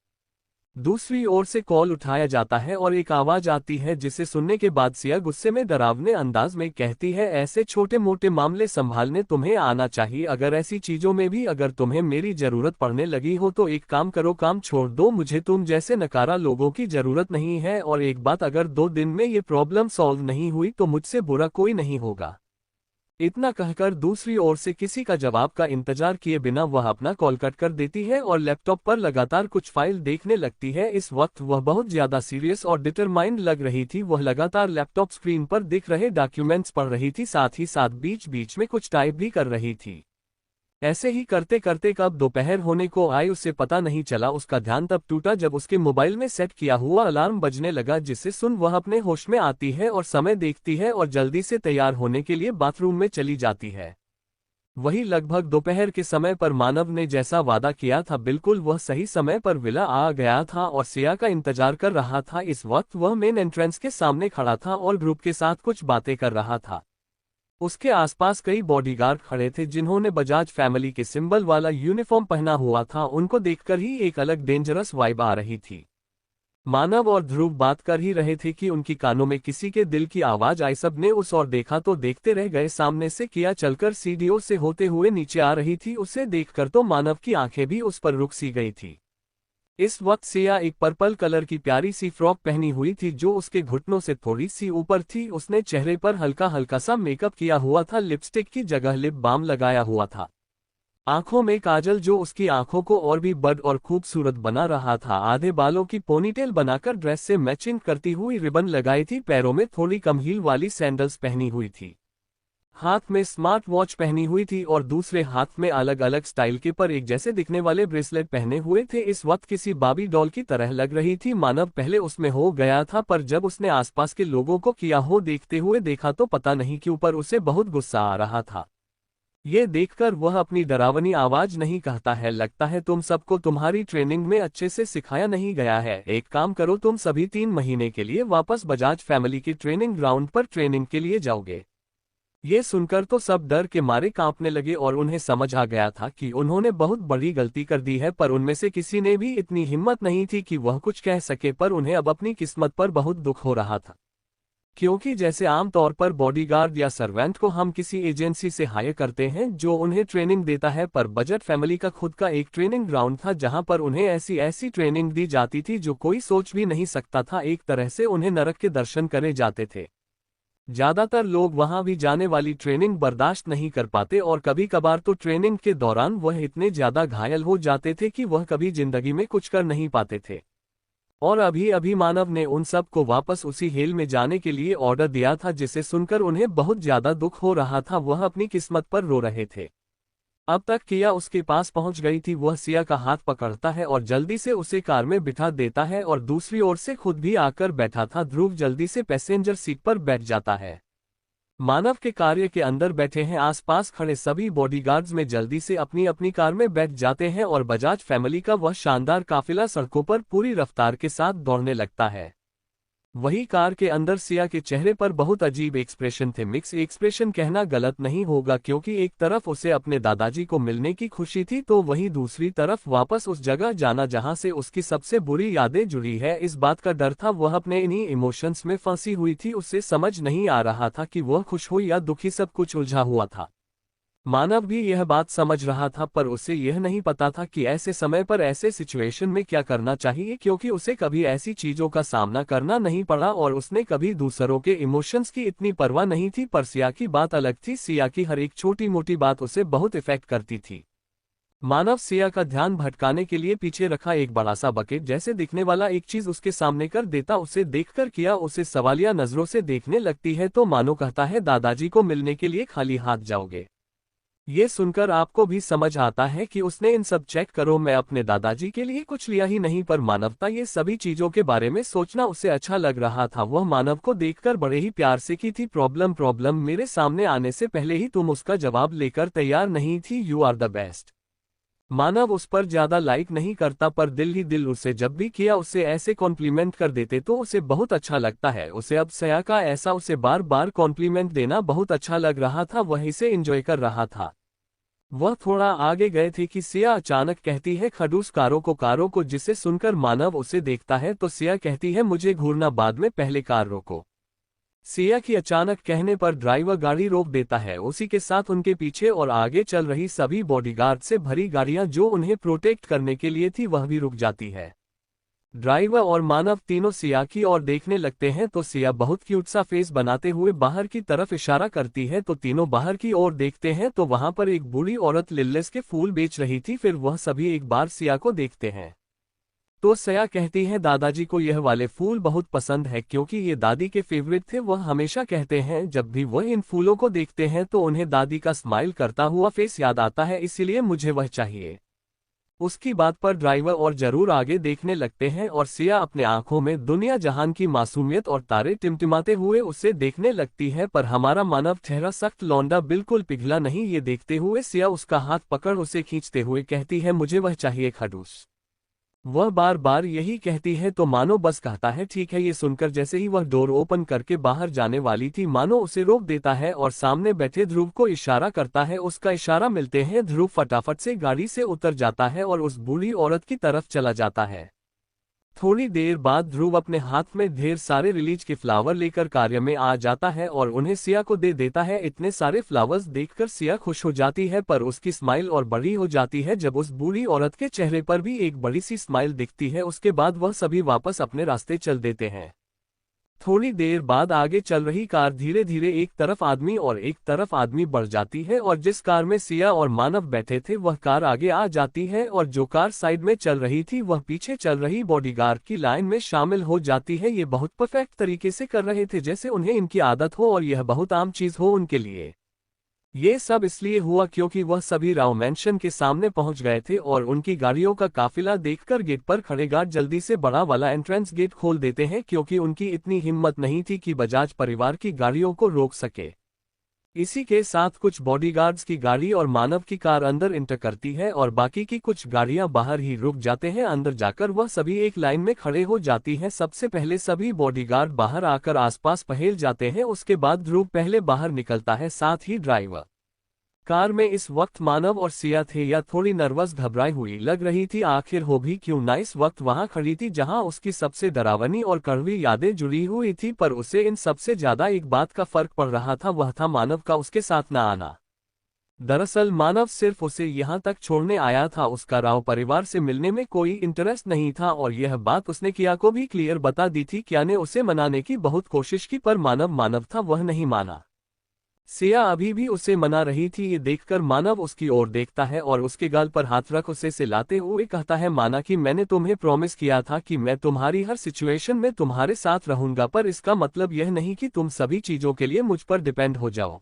दूसरी ओर से कॉल उठाया जाता है और एक आवाज आती है जिसे सुनने के बाद सिया गुस्से में डरावने अंदाज में कहती है ऐसे छोटे मोटे मामले संभालने तुम्हें आना चाहिए, अगर ऐसी चीजों में भी अगर तुम्हें मेरी जरूरत पड़ने लगी हो तो एक काम करो, काम छोड़ दो, मुझे तुम जैसे नकारा लोगों की जरूरत नहीं है। और एक बात, अगर 2 दिन में ये प्रॉब्लम सॉल्व नहीं हुई तो मुझसे बुरा कोई नहीं होगा। इतना कहकर दूसरी ओर से किसी का जवाब का इंतजार किए बिना वह अपना कॉल कट कर देती है और लैपटॉप पर लगातार कुछ फाइल देखने लगती है। इस वक्त वह बहुत ज्यादा सीरियस और डिटरमाइंड लग रही थी, वह लगातार लैपटॉप स्क्रीन पर दिख रहे डॉक्यूमेंट्स पढ़ रही थी, साथ ही साथ बीच बीच में कुछ टाइप भी कर रही थी। ऐसे ही करते करते कब दोपहर होने को आई उसे पता नहीं चला। उसका ध्यान तब टूटा जब उसके मोबाइल में सेट किया हुआ अलार्म बजने लगा, जिसे सुन वह अपने होश में आती है और समय देखती है और जल्दी से तैयार होने के लिए बाथरूम में चली जाती है। वही लगभग दोपहर के समय पर मानव ने जैसा वादा किया था बिल्कुल वह सही समय पर विला आ गया था और सिया का इंतजार कर रहा था। इस वक्त वह मेन एंट्रेंस के सामने खड़ा था और ग्रुप के साथ कुछ बातें कर रहा था। उसके आसपास कई बॉडीगार्ड खड़े थे जिन्होंने बजाज फैमिली के सिंबल वाला यूनिफॉर्म पहना हुआ था। उनको देखकर ही एक अलग डेंजरस वाइब आ रही थी। मानव और ध्रुव बात कर ही रहे थे कि उनकी कानों में किसी के दिल की आवाज आई। सब ने उस और देखा तो देखते रह गए। सामने से किया चलकर सीढ़ियों से होते हुए नीचे आ रही थी। उसे देखकर तो मानव की आंखें भी उस पर रुक सी गई थी। इस वक्त सिया एक पर्पल कलर की प्यारी सी फ्रॉक पहनी हुई थी जो उसके घुटनों से थोड़ी सी ऊपर थी। उसने चेहरे पर हल्का हल्का सा मेकअप किया हुआ था। लिपस्टिक की जगह लिप बाम लगाया हुआ था। आंखों में काजल जो उसकी आंखों को और भी बड़ और खूबसूरत बना रहा था। आधे बालों की पोनीटेल बनाकर ड्रेस से मैचिंग करती हुई रिबन लगाई थी। पैरों में थोड़ी कम हील वाली सैंडल्स पहनी हुई थी। हाथ में स्मार्ट वॉच पहनी हुई थी और दूसरे हाथ में अलग अलग स्टाइल के पर एक जैसे दिखने वाले ब्रेसलेट पहने हुए थे। इस वक्त किसी बाबी डॉल की तरह लग रही थी। मानव पहले उसमें हो गया था पर जब उसने आसपास के लोगों को किया हो देखते हुए देखा तो पता नहीं क्यों पर उसे बहुत गुस्सा आ रहा था। ये देखकर वह अपनी डरावनी आवाज नहीं कहता है, लगता है तुम सबको तुम्हारी ट्रेनिंग में अच्छे से सिखाया नहीं गया है। एक काम करो, तुम सभी 3 महीने के लिए वापस बजाज फैमिली की ट्रेनिंग ग्राउंड पर ट्रेनिंग के लिए जाओगे। ये सुनकर तो सब डर के मारे कांपने लगे और उन्हें समझ आ गया था कि उन्होंने बहुत बड़ी गलती कर दी है। पर उनमें से किसी ने भी इतनी हिम्मत नहीं थी कि वह कुछ कह सके। पर उन्हें अब अपनी किस्मत पर बहुत दुख हो रहा था, क्योंकि जैसे आमतौर पर बॉडीगार्ड या सर्वेंट को हम किसी एजेंसी से हायर करते हैं जो उन्हें ट्रेनिंग देता है, पर बजट फैमिली का खुद का एक ट्रेनिंग ग्राउंड था जहां पर उन्हें ऐसी ऐसी ट्रेनिंग दी जाती थी जो कोई सोच भी नहीं सकता था। एक तरह से उन्हें नरक के दर्शन करे जाते थे। ज्यादातर लोग वहां भी जाने वाली ट्रेनिंग बर्दाश्त नहीं कर पाते और कभी कभार तो ट्रेनिंग के दौरान वह इतने ज्यादा घायल हो जाते थे कि वह कभी जिंदगी में कुछ कर नहीं पाते थे। और अभी अभी मानव ने उन सब को वापस उसी हेल में जाने के लिए ऑर्डर दिया था, जिसे सुनकर उन्हें बहुत ज्यादा दुख हो रहा था। वह अपनी किस्मत पर रो रहे थे। अब तक किया उसके पास पहुंच गई थी। वह सिया का हाथ पकड़ता है और जल्दी से उसे कार में बिठा देता है और दूसरी ओर से खुद भी आकर बैठा था। ध्रुव जल्दी से पैसेंजर सीट पर बैठ जाता है। मानव के कार्य के अंदर बैठे हैं। आसपास खड़े सभी बॉडीगार्ड्स में जल्दी से अपनी अपनी कार में बैठ जाते हैं और बजाज फैमिली का वह शानदार काफिला सड़कों पर पूरी रफ्तार के साथ दौड़ने लगता है। वही कार के अंदर सिया के चेहरे पर बहुत अजीब एक्सप्रेशन थे। मिक्स एक्सप्रेशन कहना गलत नहीं होगा, क्योंकि एक तरफ उसे अपने दादाजी को मिलने की खुशी थी तो वहीं दूसरी तरफ वापस उस जगह जाना जहां से उसकी सबसे बुरी यादें जुड़ी है, इस बात का डर था। वह अपने इन्हीं इमोशंस में फंसी हुई थी। उसे समझ नहीं आ रहा था कि वह खुश हो या दुखी, सब कुछ उलझा हुआ था। मानव भी यह बात समझ रहा था पर उसे यह नहीं पता था कि ऐसे समय पर ऐसे सिचुएशन में क्या करना चाहिए, क्योंकि उसे कभी ऐसी चीजों का सामना करना नहीं पड़ा और उसने कभी दूसरों के इमोशंस की इतनी परवाह नहीं थी। पर सिया की बात अलग थी। सिया की हर एक छोटी मोटी बात उसे बहुत इफेक्ट करती थी। मानव सिया का ध्यान भटकाने के लिए पीछे रखा एक बड़ा सा बकेट जैसे दिखने वाला एक चीज उसके सामने कर देता। उसे देखकर किया उसे सवालिया नजरों से देखने लगती है तो मानो कहता है, दादाजी को मिलने के लिए खाली हाथ जाओगे। ये सुनकर आपको भी समझ आता है कि उसने इन सब चेक करो मैं अपने दादाजी के लिए कुछ लिया ही नहीं, पर मानवता ये सभी चीजों के बारे में सोचना उसे अच्छा लग रहा था। वह मानव को देखकर बड़े ही प्यार से की थी, प्रॉब्लम मेरे सामने आने से पहले ही तुम उसका जवाब लेकर तैयार नहीं थी। You are the best. मानव उस पर ज्यादा लाइक नहीं करता पर दिल ही दिल उसे जब भी किया उसे ऐसे कॉम्प्लीमेंट कर देते तो उसे बहुत अच्छा लगता है। उसे अब सया का ऐसा उसे बार बार कॉम्प्लीमेंट देना बहुत अच्छा लग रहा था। वह इसे एंजॉय कर रहा था। वह थोड़ा आगे गए थे कि सिया अचानक कहती है, खडूस कारों को, जिसे सुनकर मानव उसे देखता है तो सिया कहती है, मुझे घूरना बाद में, पहले कार रोको। सिया की अचानक कहने पर ड्राइवर गाड़ी रोक देता है। उसी के साथ उनके पीछे और आगे चल रही सभी बॉडीगार्ड से भरी गाड़ियां जो उन्हें प्रोटेक्ट करने के लिए थी वह भी रुक जाती है। ड्राइवर और मानव तीनों सिया की ओर देखने लगते हैं तो सिया बहुत क्यूट सा फेस बनाते हुए बाहर की तरफ इशारा करती है तो तीनों बाहर की ओर देखते हैं तो वहां पर एक बूढ़ी औरत लिल्लेस के फूल बेच रही थी। फिर वह सभी एक बार सिया को देखते हैं तो सिया कहती है, दादाजी को यह वाले फूल बहुत पसंद है क्योंकि ये दादी के फेवरेट थे। वह हमेशा कहते हैं जब भी वह इन फूलों को देखते हैं तो उन्हें दादी का स्माइल करता हुआ फेस याद आता है, इसीलिए मुझे वह चाहिए। उसकी बात पर ड्राइवर और जरूर आगे देखने लगते हैं और सिया अपने आंखों में दुनिया जहान की मासूमियत और तारे टिमटिमाते हुए उसे देखने लगती है। पर हमारा मानव चेहरा सख्त लौंडा बिल्कुल पिघला नहीं। ये देखते हुए सिया उसका हाथ पकड़ उसे खींचते हुए कहती है, मुझे वह चाहिए खडूस। वह बार बार यही कहती है तो मानो बस कहता है ठीक है। ये सुनकर जैसे ही वह डोर ओपन करके बाहर जाने वाली थी, मानो उसे रोक देता है और सामने बैठे ध्रुव को इशारा करता है। उसका इशारा मिलते हैं ध्रुव फटाफट से गाड़ी से उतर जाता है और उस बूढ़ी औरत की तरफ चला जाता है। थोड़ी देर बाद ध्रुव अपने हाथ में ढेर सारे रिलीज के फ्लावर लेकर कार्य में आ जाता है और उन्हें सिया को दे देता है। इतने सारे फ्लावर्स देखकर सिया खुश हो जाती है, पर उसकी स्माइल और बड़ी हो जाती है जब उस बूढ़ी औरत के चेहरे पर भी एक बड़ी सी स्माइल दिखती है। उसके बाद वह सभी वापस अपने रास्ते चल देते हैं। थोड़ी देर बाद आगे चल रही कार धीरे धीरे एक तरफ आदमी और एक तरफ आदमी बढ़ जाती है और जिस कार में सिया और मानव बैठे थे वह कार आगे आ जाती है और जो कार साइड में चल रही थी वह पीछे चल रही बॉडीगार्ड की लाइन में शामिल हो जाती है। ये बहुत परफेक्ट तरीके से कर रहे थे जैसे उन्हें इनकी आदत हो और यह बहुत आम चीज हो उनके लिए। ये सब इसलिए हुआ क्योंकि वह सभी राव मैंशन के सामने पहुंच गए थे और उनकी गाड़ियों का काफिला देखकर गेट पर खड़े गार्ड जल्दी से बड़ा वाला एंट्रेंस गेट खोल देते हैं, क्योंकि उनकी इतनी हिम्मत नहीं थी कि बजाज परिवार की गाड़ियों को रोक सके। इसी के साथ कुछ बॉडीगार्ड्स की गाड़ी और मानव की कार अंदर इंटर करती है और बाकी की कुछ गाड़ियां बाहर ही रुक जाते हैं। अंदर जाकर वह सभी एक लाइन में खड़े हो जाती हैं। सबसे पहले सभी बॉडीगार्ड बाहर आकर आसपास पहेल जाते हैं। उसके बाद ध्रुव पहले बाहर निकलता है, साथ ही ड्राइवर। कार में इस वक्त मानव और सिया थे। या थोड़ी नर्वस घबराई हुई लग रही थी, आखिर हो भी क्यों ना इस वक्त वहां खड़ी थी जहां उसकी सबसे डरावनी और कड़वी यादें जुड़ी हुई थी। पर उसे इन सबसे ज्यादा एक बात का फर्क पड़ रहा था, वह था मानव का उसके साथ न आना। दरअसल मानव सिर्फ उसे यहां तक छोड़ने आया था, उसका राव परिवार से मिलने में कोई इंटरेस्ट नहीं था और यह बात उसने किया को भी क्लियर बता दी थी। किया ने उसे मनाने की बहुत कोशिश की पर मानव था, वह नहीं माना। सिया अभी भी उसे मना रही थी। ये देखकर मानव उसकी ओर देखता है और उसके गाल पर हाथ रख उसे सिलाते हुए कहता है, माना कि मैंने तुम्हें प्रॉमिस किया था कि मैं तुम्हारी हर सिचुएशन में तुम्हारे साथ रहूंगा, पर इसका मतलब यह नहीं कि तुम सभी चीजों के लिए मुझ पर डिपेंड हो जाओ।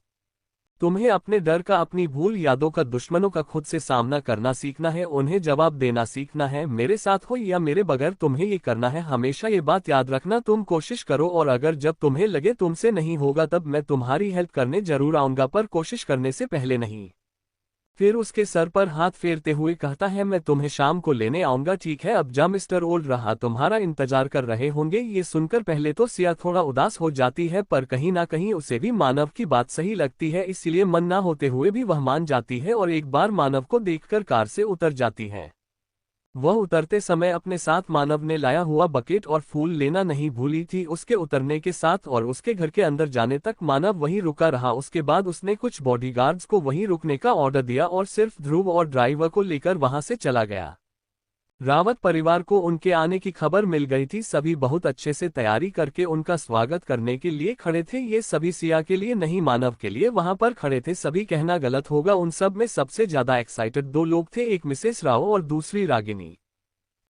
तुम्हें अपने डर का, अपनी भूल यादों का, दुश्मनों का खुद से सामना करना सीखना है, उन्हें जवाब देना सीखना है। मेरे साथ हो या मेरे बगैर तुम्हें ये करना है। हमेशा ये बात याद रखना, तुम कोशिश करो और अगर जब तुम्हें लगे तुमसे नहीं होगा तब मैं तुम्हारी हेल्प करने जरूर आऊंगा, पर कोशिश करने से पहले नहीं। फिर उसके सर पर हाथ फेरते हुए कहता है, मैं तुम्हें शाम को लेने आऊंगा, ठीक है? अब जा मिस्टर ओल्ड रहा तुम्हारा इंतजार कर रहे होंगे। ये सुनकर पहले तो सिया थोड़ा उदास हो जाती है, पर कहीं ना कहीं उसे भी मानव की बात सही लगती है, इसलिए मन ना होते हुए भी वह मान जाती है और एक बार मानव को देखकर कार से उतर जाती है। वह उतरते समय अपने साथ मानव ने लाया हुआ बकेट और फूल लेना नहीं भूली थी। उसके उतरने के साथ और उसके घर के अंदर जाने तक मानव वहीं रुका रहा। उसके बाद उसने कुछ बॉडीगार्ड्स को वहीं रुकने का ऑर्डर दिया और सिर्फ ध्रुव और ड्राइवर को लेकर वहां से चला गया। रावत परिवार को उनके आने की खबर मिल गई थी। सभी बहुत अच्छे से तैयारी करके उनका स्वागत करने के लिए खड़े थे। ये सभी सिया के लिए नहीं, मानव के लिए वहां पर खड़े थे। सभी कहना गलत होगा, उन सब में सबसे ज्यादा एक्साइटेड दो लोग थे, एक मिसेस राव और दूसरी रागिनी।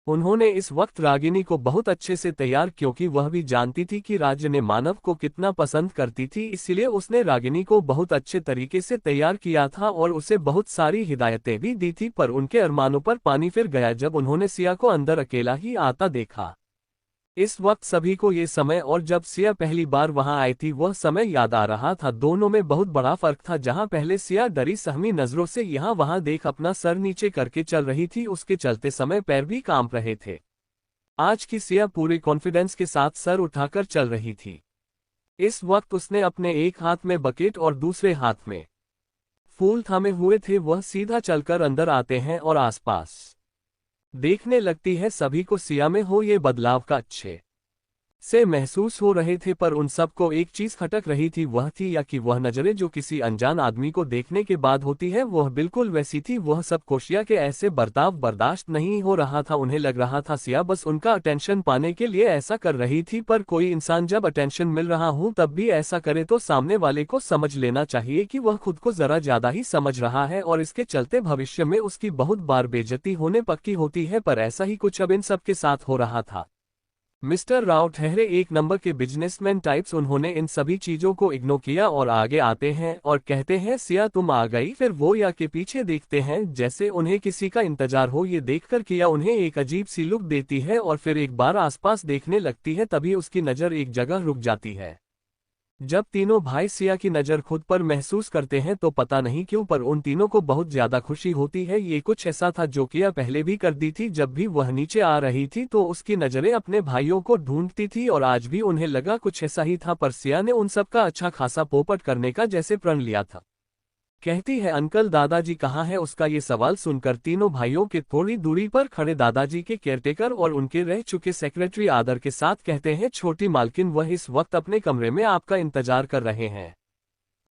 उन्होंने इस वक्त रागिनी को बहुत अच्छे से तैयार, क्योंकि वह भी जानती थी कि राज्य ने मानव को कितना पसंद करती थी, इसलिए उसने रागिनी को बहुत अच्छे तरीके से तैयार किया था और उसे बहुत सारी हिदायतें भी दी थी। पर उनके अरमानों पर पानी फिर गया जब उन्होंने सिया को अंदर अकेला ही आता देखा। इस वक्त सभी को ये समय और जब सिया पहली बार वहां आई थी वह समय याद आ रहा था। दोनों में बहुत बड़ा फर्क था। जहां पहले सिया डरी सहमी नजरों से यहाँ वहां देख अपना सर नीचे करके चल रही थी, उसके चलते समय पैर भी कांप रहे थे। आज की सिया पूरे कॉन्फिडेंस के साथ सर उठाकर चल रही थी। इस वक्त उसने अपने एक हाथ में बकेट और दूसरे हाथ में फूल थामे हुए थे। वह सीधा चलकर अंदर आते हैं और आसपास देखने लगती है। सभी को सिया में हो ये बदलाव का अच्छे से महसूस हो रहे थे, पर उन सबको एक चीज खटक रही थी, वह थी या कि वह नजरें जो किसी अनजान आदमी को देखने के बाद होती है वह बिल्कुल वैसी थी। वह सब कोशिया के ऐसे बर्ताव बर्दाश्त नहीं हो रहा था। उन्हें लग रहा था सिया बस उनका अटेंशन पाने के लिए ऐसा कर रही थी, पर कोई इंसान जब अटेंशन मिल रहा हो तब भी ऐसा करे तो सामने वाले को समझ लेना चाहिए कि वह खुद को जरा ज्यादा ही समझ रहा है और इसके चलते भविष्य में उसकी बहुत बार बेइज्जती होने पक्की होती है। पर ऐसा ही कुछ अब इन सबके साथ हो रहा था। मिस्टर राव ठहरे एक नंबर के बिजनेसमैन टाइप्स। उन्होंने इन सभी चीजों को इग्नोर किया और आगे आते हैं और कहते हैं, सिया तुम आ गई। फिर वो या के पीछे देखते हैं जैसे उन्हें किसी का इंतजार हो। ये देखकर किया उन्हें एक अजीब सी लुक देती है और फिर एक बार आसपास देखने लगती है। तभी उसकी नजर एक जगह रुक जाती है। जब तीनों भाई सिया की नज़र खुद पर महसूस करते हैं तो पता नहीं क्यों पर उन तीनों को बहुत ज्यादा खुशी होती है। ये कुछ ऐसा था जो किया पहले भी कर दी थी। जब भी वह नीचे आ रही थी तो उसकी नज़रें अपने भाइयों को ढूंढती थी और आज भी उन्हें लगा कुछ ऐसा ही था, पर सिया ने उन सबका अच्छा खासा पोपट करने का जैसे प्रण लिया था। कहती है, अंकल दादाजी कहाँ है? उसका ये सवाल सुनकर तीनों भाइयों के थोड़ी दूरी पर खड़े दादाजी के केयरटेकर और उनके रह चुके सेक्रेटरी आदर के साथ कहते हैं, छोटी मालकिन वह इस वक्त अपने कमरे में आपका इंतजार कर रहे हैं।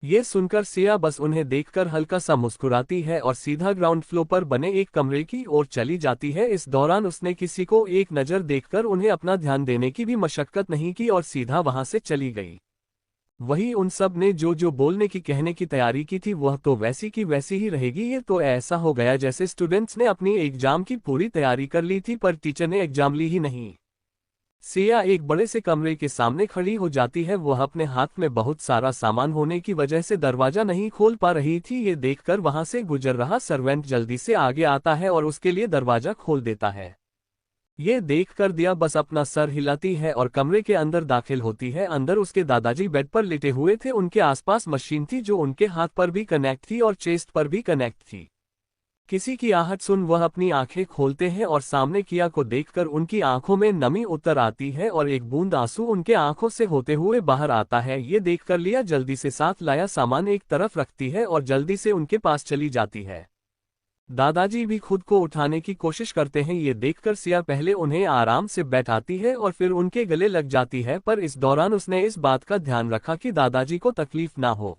ये सुनकर सिया बस उन्हें देखकर हल्का सा मुस्कुराती है और सीधा ग्राउंड फ्लोर पर बने एक कमरे की ओर चली जाती है। इस दौरान उसने किसी को एक नज़र देखकर उन्हें अपना ध्यान देने की भी मशक्कत नहीं की और सीधा वहां से चली गई। वही उन सब ने जो जो बोलने की कहने की तैयारी की थी वह तो वैसी की वैसी ही रहेगी। ये तो ऐसा हो गया जैसे स्टूडेंट्स ने अपनी एग्जाम की पूरी तैयारी कर ली थी पर टीचर ने एग्जाम ली ही नहीं। सिया एक बड़े से कमरे के सामने खड़ी हो जाती है। वह अपने हाथ में बहुत सारा सामान होने की वजह से दरवाजा नहीं खोल पा रही थी। ये देखकर वहां से गुजर रहा सर्वेंट जल्दी से आगे आता है और उसके लिए दरवाजा खोल देता है। ये देखकर दिया बस अपना सर हिलाती है और कमरे के अंदर दाखिल होती है। अंदर उसके दादाजी बेड पर लेटे हुए थे। उनके आसपास मशीन थी जो उनके हाथ पर भी कनेक्ट थी और चेस्ट पर भी कनेक्ट थी। किसी की आहट सुन वह अपनी आंखें खोलते हैं और सामने किया को देखकर उनकी आंखों में नमी उतर आती है और एक बूंद आंसू उनके आंखों से होते हुए बाहर आता है। ये देखकर लिया जल्दी से साथ लाया सामान एक तरफ रखती है और जल्दी से उनके पास चली जाती है। दादाजी भी खुद को उठाने की कोशिश करते हैं। ये देखकर सिया पहले उन्हें आराम से बैठाती है और फिर उनके गले लग जाती है, पर इस दौरान उसने इस बात का ध्यान रखा कि दादाजी को तकलीफ ना हो।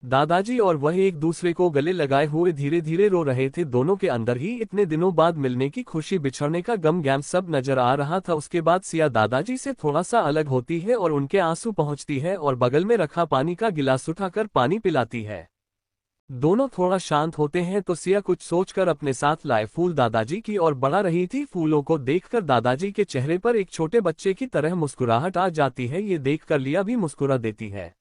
दादाजी और वह एक दूसरे को गले लगाए हुए धीरे धीरे रो रहे थे। दोनों के अंदर ही इतने दिनों बाद मिलने की खुशी, बिछड़ने का गम गैम सब नजर आ रहा था। उसके बाद सिया दादाजी से थोड़ा सा अलग होती है और उनके आंसू पहुंचती है और बगल में रखा पानी का गिलास उठाकर पानी पिलाती है। दोनों थोड़ा शांत होते हैं तो सिया कुछ सोचकर अपने साथ लाए फूल दादाजी की ओर बढ़ा रही थी। फूलों को देखकर दादाजी के चेहरे पर एक छोटे बच्चे की तरह मुस्कुराहट आ जाती है। ये देखकर लिया भी मुस्कुरा देती है।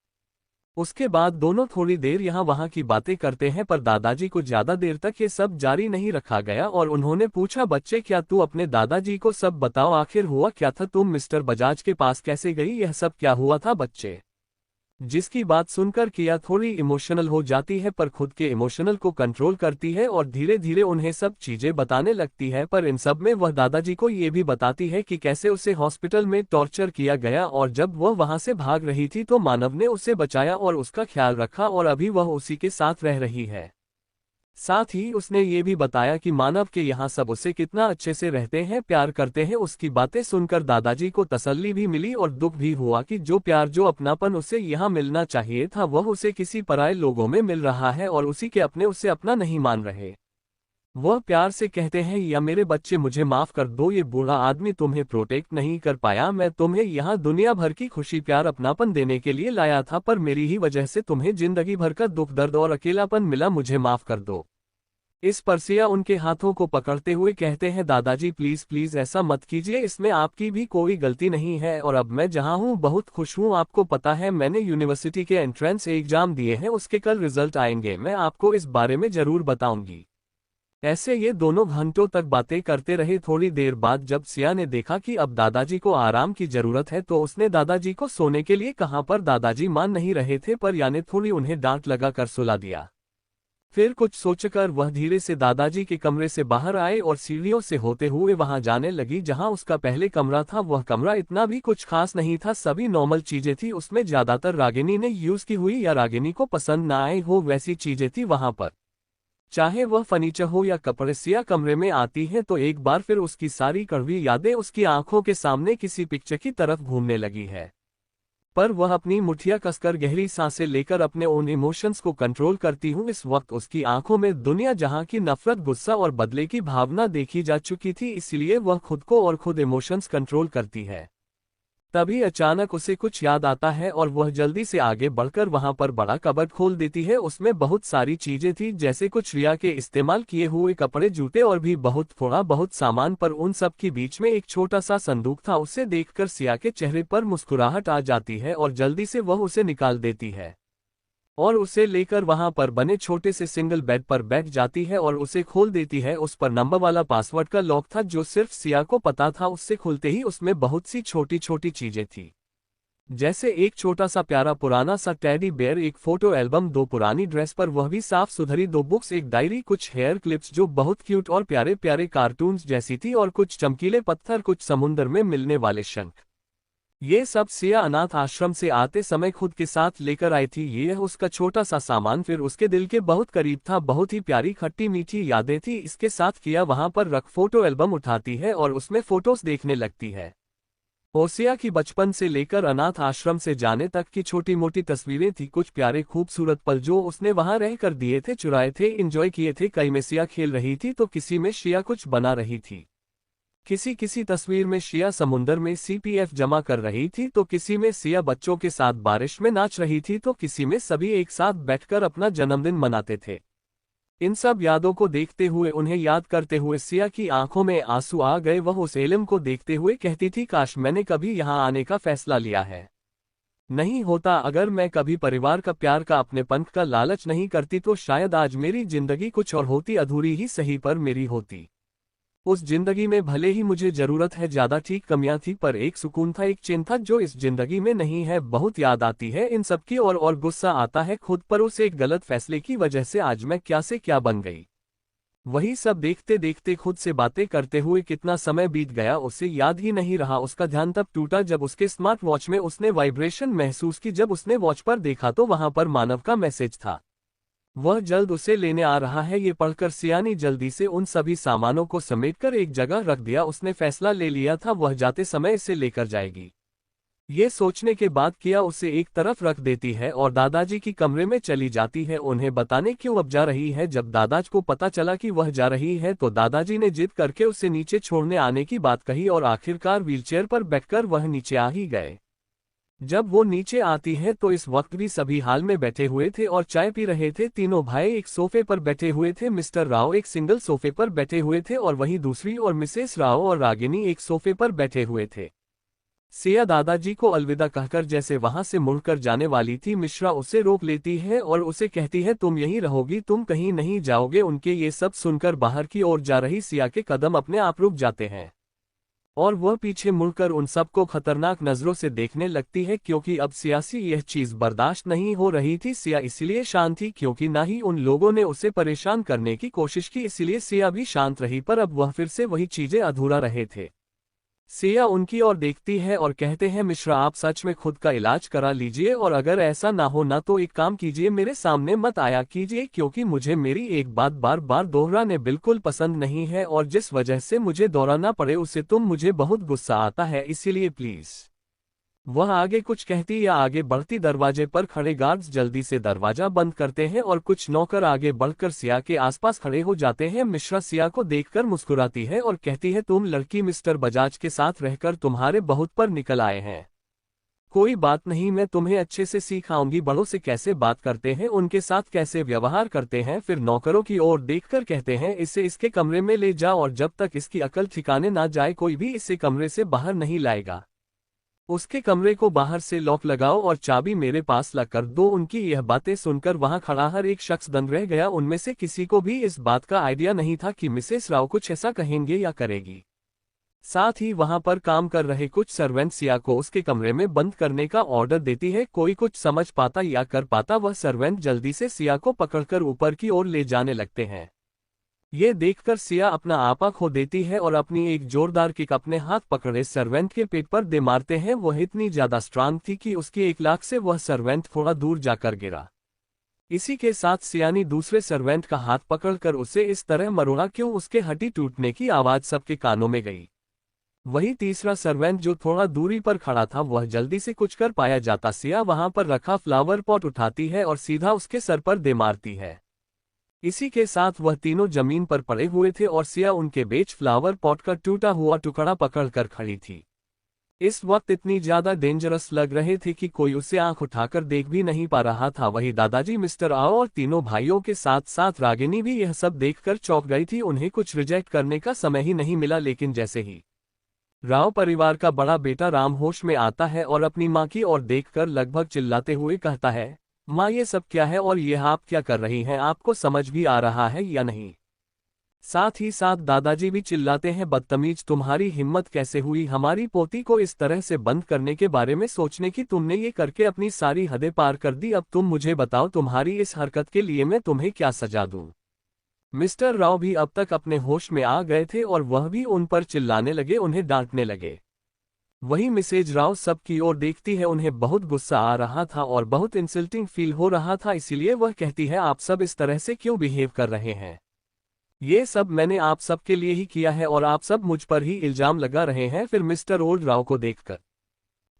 उसके बाद दोनों थोड़ी देर यहाँ वहाँ की बातें करते हैं, पर दादाजी को ज्यादा देर तक ये सब जारी नहीं रखा गया और उन्होंने पूछा, बच्चे क्या तू अपने दादाजी को सब बताओ, आखिर हुआ क्या था? तुम मिस्टर बजाज के पास कैसे गई? यह सब क्या हुआ था बच्चे? जिसकी बात सुनकर किया थोड़ी इमोशनल हो जाती है, पर खुद के इमोशनल को कंट्रोल करती है और धीरे धीरे उन्हें सब चीजें बताने लगती है। पर इन सब में वह दादाजी को ये भी बताती है कि कैसे उसे हॉस्पिटल में टॉर्चर किया गया और जब वह वहां से भाग रही थी तो मानव ने उसे बचाया और उसका ख्याल रखा और अभी वह उसी के साथ रह रही है। साथ ही उसने ये भी बताया कि मानव के यहाँ सब उसे कितना अच्छे से रहते हैं, प्यार करते हैं। उसकी बातें सुनकर दादाजी को तसल्ली भी मिली और दुख भी हुआ कि जो प्यार जो अपनापन उसे यहाँ मिलना चाहिए था वह उसे किसी पराये लोगों में मिल रहा है और उसी के अपने उसे अपना नहीं मान रहे। वह प्यार से कहते हैं, या मेरे बच्चे मुझे माफ कर दो, ये बूढ़ा आदमी तुम्हें प्रोटेक्ट नहीं कर पाया। मैं तुम्हें यहाँ दुनिया भर की खुशी प्यार अपनापन देने के लिए लाया था, पर मेरी ही वजह से तुम्हें जिंदगी भर का दुख दर्द और अकेलापन मिला, मुझे माफ कर दो। इस पर सिया उनके हाथों को पकड़ते हुए कहते हैं, दादाजी प्लीज प्लीज ऐसा मत कीजिए, इसमें आपकी भी कोई गलती नहीं है और अब मैं जहाँ हूँ बहुत खुश हूँ। आपको पता है मैंने यूनिवर्सिटी के एंट्रेंस एग्जाम दिए हैं, उसके कल रिजल्ट आएंगे, मैं आपको इस बारे में जरूर बताऊंगी। ऐसे ये दोनों घंटों तक बातें करते रहे। थोड़ी देर बाद जब सिया ने देखा कि अब दादाजी को आराम की जरूरत है तो उसने दादाजी को सोने के लिए कहा, पर दादाजी मान नहीं रहे थे, पर याने थोड़ी उन्हें डांट लगा कर सुला दिया। फिर कुछ सोचकर वह धीरे से दादाजी के कमरे से बाहर आए और सीढ़ियों से होते हुए वहां जाने लगी जहां उसका पहले कमरा था। वह कमरा इतना भी कुछ खास नहीं था, सभी नॉर्मल चीजें थी। उसमें ज्यादातर रागिनी ने यूज की हुई या रागिनी को पसंद ना आए हो वैसी चीजें थी वहां पर, चाहे वह फर्नीचर हो या कपड़े। सिया कमरे में आती है तो एक बार फिर उसकी सारी कड़वी यादें उसकी आंखों के सामने किसी पिक्चर की तरफ घूमने लगी है, पर वह अपनी मुठिया कसकर गहरी सांसें लेकर अपने उन इमोशंस को कंट्रोल करती हूँ। इस वक्त उसकी आंखों में दुनिया जहां की नफरत, गुस्सा और बदले की भावना देखी जा चुकी थी, इसलिए वह खुद को और खुद इमोशंस कंट्रोल करती है। तभी अचानक उसे कुछ याद आता है और वह जल्दी से आगे बढ़कर वहां पर बड़ा कबर्ड खोल देती है। उसमें बहुत सारी चीजें थी, जैसे कुछ रिया के इस्तेमाल किए हुए कपड़े, जूते और भी बहुत थोड़ा बहुत सामान, पर उन सब के बीच में एक छोटा सा संदूक था। उसे देखकर सिया के चेहरे पर मुस्कुराहट आ जाती है और जल्दी से वह उसे निकाल देती है और उसे लेकर वहां पर बने छोटे से सिंगल बेड पर बैठ जाती है और उसे खोल देती है। उस पर नंबर वाला पासवर्ड का लॉक था जो सिर्फ सिया को पता था। उससे खुलते ही उसमें बहुत सी छोटी छोटी चीजें थी। जैसे एक छोटा सा प्यारा पुराना सा टेडी बेयर, एक फोटो एल्बम, दो पुरानी ड्रेस पर वह भी साफ सुथरी, दो बुक्स, एक डायरी, कुछ हेयर क्लिप्स जो बहुत क्यूट और प्यारे प्यारे कार्टून्स जैसी थी, और कुछ चमकीले पत्थर, कुछ समुंदर में मिलने वाले शंख। ये सब सिया अनाथ आश्रम से आते समय खुद के साथ लेकर आई थी। ये उसका छोटा सा सामान फिर उसके दिल के बहुत करीब था। बहुत ही प्यारी खट्टी मीठी यादें थी इसके साथ। किया वहां पर रख फोटो एल्बम उठाती है और उसमें फोटोज देखने लगती है। ओसिया की बचपन से लेकर अनाथ आश्रम से जाने तक की छोटी मोटी तस्वीरें थी, कुछ प्यारे खूबसूरत पल जो उसने वहां रह कर दिए थे, चुराए थे, एंजॉय किए थे। कई में सिया खेल रही थी तो किसी में शिया कुछ बना रही थी। किसी किसी तस्वीर में शिया समुंदर में सीपीएफ जमा कर रही थी तो किसी में सिया बच्चों के साथ बारिश में नाच रही थी तो किसी में सभी एक साथ बैठकर अपना जन्मदिन मनाते थे। इन सब यादों को देखते हुए, उन्हें याद करते हुए सिया की आंखों में आंसू आ गए। वह उस एलिम को देखते हुए कहती थी, काश मैंने कभी यहाँ आने का फैसला लिया है। नहीं होता, अगर मैं कभी परिवार का, प्यार का, अपने पंथ का लालच नहीं करती तो शायद आज मेरी जिंदगी कुछ और होती, अधूरी ही सही पर मेरी होती। उस जिंदगी में भले ही मुझे जरूरत है ज्यादा ठीक, कमियां थी, पर एक सुकून था, एक चैन था जो इस जिंदगी में नहीं है। बहुत याद आती है इन सब की और गुस्सा आता है खुद पर उस एक गलत फैसले की वजह से आज मैं क्या से क्या बन गई। वही सब देखते देखते, खुद से बातें करते हुए कितना समय बीत गया उसे याद ही नहीं रहा। उसका ध्यान तब टूटा जब उसके स्मार्ट वॉच में उसने वाइब्रेशन महसूस की। जब उसने वॉच पर देखा तो वहां पर मानव का मैसेज था, वह जल्द उसे लेने आ रहा है। ये पढ़कर सियानी जल्दी से उन सभी सामानों को समेटकर एक जगह रख दिया। उसने फैसला ले लिया था, वह जाते समय इसे लेकर जाएगी। ये सोचने के बाद किया उसे एक तरफ रख देती है और दादाजी की कमरे में चली जाती है उन्हें बताने क्यों अब जा रही है। जब दादाजी को पता चला कि वह जा रही है तो दादाजी ने जिद करके उसे नीचे छोड़ने आने की बात कही और आखिरकार व्हीलचेयर पर बैठकर वह नीचे आ ही गए। जब वो नीचे आती है तो इस वक्त भी सभी हाल में बैठे हुए थे और चाय पी रहे थे। तीनों भाई एक सोफे पर बैठे हुए थे। मिस्टर राव एक सिंगल सोफे पर बैठे हुए थे और वहीं दूसरी और मिसेस राव और रागिनी एक सोफे पर बैठे हुए थे। सिया दादाजी को अलविदा कहकर जैसे वहां से मुड़कर जाने वाली थी, मिश्रा उसे रोक लेती है और उसे कहती है, तुम यहीं रहोगी, तुम कहीं नहीं जाओगे। उनके ये सब सुनकर बाहर की ओर जा रही सिया के कदम अपने आप रुक जाते हैं और वह पीछे मुड़कर उन सबको खतरनाक नजरों से देखने लगती है, क्योंकि अब सियासी यह चीज बर्दाश्त नहीं हो रही थी। सिया इसलिए शांत थी क्योंकि ना ही उन लोगों ने उसे परेशान करने की कोशिश की, इसलिए सिया भी शांत रही, पर अब वह फिर से वही चीजें अधूरा रहे थे। सिया उनकी ओर देखती है और कहते हैं, मिश्रा आप सच में खुद का इलाज करा लीजिए और अगर ऐसा ना हो ना तो एक काम कीजिए, मेरे सामने मत आया कीजिए, क्योंकि मुझे मेरी एक बात बार बार दोहराने बिल्कुल पसंद नहीं है और जिस वजह से मुझे दोहराना पड़े उससे तुम मुझे बहुत गुस्सा आता है, इसीलिए प्लीज। वह आगे कुछ कहती या आगे बढ़ती, दरवाजे पर खड़े गार्ड्स जल्दी से दरवाजा बंद करते हैं और कुछ नौकर आगे बढ़कर सिया के आसपास खड़े हो जाते हैं। मिश्रा सिया को देखकर मुस्कुराती है और कहती है, तुम लड़की मिस्टर बजाज के साथ रहकर तुम्हारे बहुत पर निकल आए हैं। कोई बात नहीं, मैं तुम्हें अच्छे से सिखाऊंगी, बड़ों से कैसे बात करते हैं, उनके साथ कैसे व्यवहार करते हैं। फिर नौकरों की ओर देखकर कहते हैं, इसे इसके कमरे में ले जाओ और जब तक इसकी अकल ठिकाने ना जाए कोई भी इसे कमरे से बाहर नहीं लाएगा। उसके कमरे को बाहर से लॉक लगाओ और चाबी मेरे पास ला कर दो। उनकी यह बातें सुनकर वहां खड़ा हर एक शख्स दंग रह गया। उनमें से किसी को भी इस बात का आइडिया नहीं था कि मिसेस राव कुछ ऐसा कहेंगे या करेगी। साथ ही वहां पर काम कर रहे कुछ सर्वेंट सिया को उसके कमरे में बंद करने का ऑर्डर देती है। कोई कुछ समझ पाता या कर पाता, वह सर्वेंट जल्दी से सिया को पकड़कर ऊपर की ओर ले जाने लगते हैं। ये देखकर सिया अपना आपा खो देती है और अपनी एक जोरदार किक अपने हाथ पकड़े सर्वेंट के पेट पर दे मारते हैं। वह इतनी ज्यादा स्ट्रांग थी कि उसकी एक लाख से वह सर्वेंट थोड़ा दूर जाकर गिरा। इसी के साथ सियानी दूसरे सर्वेंट का हाथ पकड़कर उसे इस तरह मरोड़ा क्यों उसके हड्डी टूटने की आवाज सबके कानों में गई। वही तीसरा सर्वेंट जो थोड़ा दूरी पर खड़ा था वह जल्दी से कुछ कर पाया जाता। सिया वहां पर रखा फ्लावर पॉट उठाती है और सीधा उसके सर पर दे मारती है। इसी के साथ वह तीनों जमीन पर पड़े हुए थे और सिया उनके बीच फ्लावर पॉट का टूटा हुआ टुकड़ा पकड़कर खड़ी थी। इस वक्त इतनी ज्यादा डेंजरस लग रहे थे कि कोई उसे आंख उठाकर देख भी नहीं पा रहा था। वही दादाजी, मिस्टर आओ और तीनों भाइयों के साथ साथ रागिनी भी यह सब देखकर चौंक गई थी। उन्हें कुछ रिजेक्ट करने का समय ही नहीं मिला, लेकिन जैसे ही राव परिवार का बड़ा बेटा राम होश में आता है और अपनी मां की ओर देखकर लगभग चिल्लाते हुए कहता है, माँ ये सब क्या है और ये आप क्या कर रही हैं, आपको समझ भी आ रहा है या नहीं। साथ ही साथ दादाजी भी चिल्लाते हैं, बदतमीज, तुम्हारी हिम्मत कैसे हुई हमारी पोती को इस तरह से बंद करने के बारे में सोचने की, तुमने ये करके अपनी सारी हदें पार कर दी। अब तुम मुझे बताओ, तुम्हारी इस हरकत के लिए मैं तुम्हें क्या सजा दूं। मिस्टर राव भी अब तक अपने होश में आ गए थे और वह भी उन पर चिल्लाने लगे, उन्हें डांटने लगे। वही मिसेज राव सबकी ओर देखती है, उन्हें बहुत गुस्सा आ रहा था और बहुत इंसल्टिंग फील हो रहा था, इसीलिए वह कहती है, आप सब इस तरह से क्यों बिहेव कर रहे हैं। ये सब मैंने आप सब के लिए ही किया है और आप सब मुझ पर ही इल्जाम लगा रहे हैं। फिर मिस्टर ओल्ड राव को देखकर,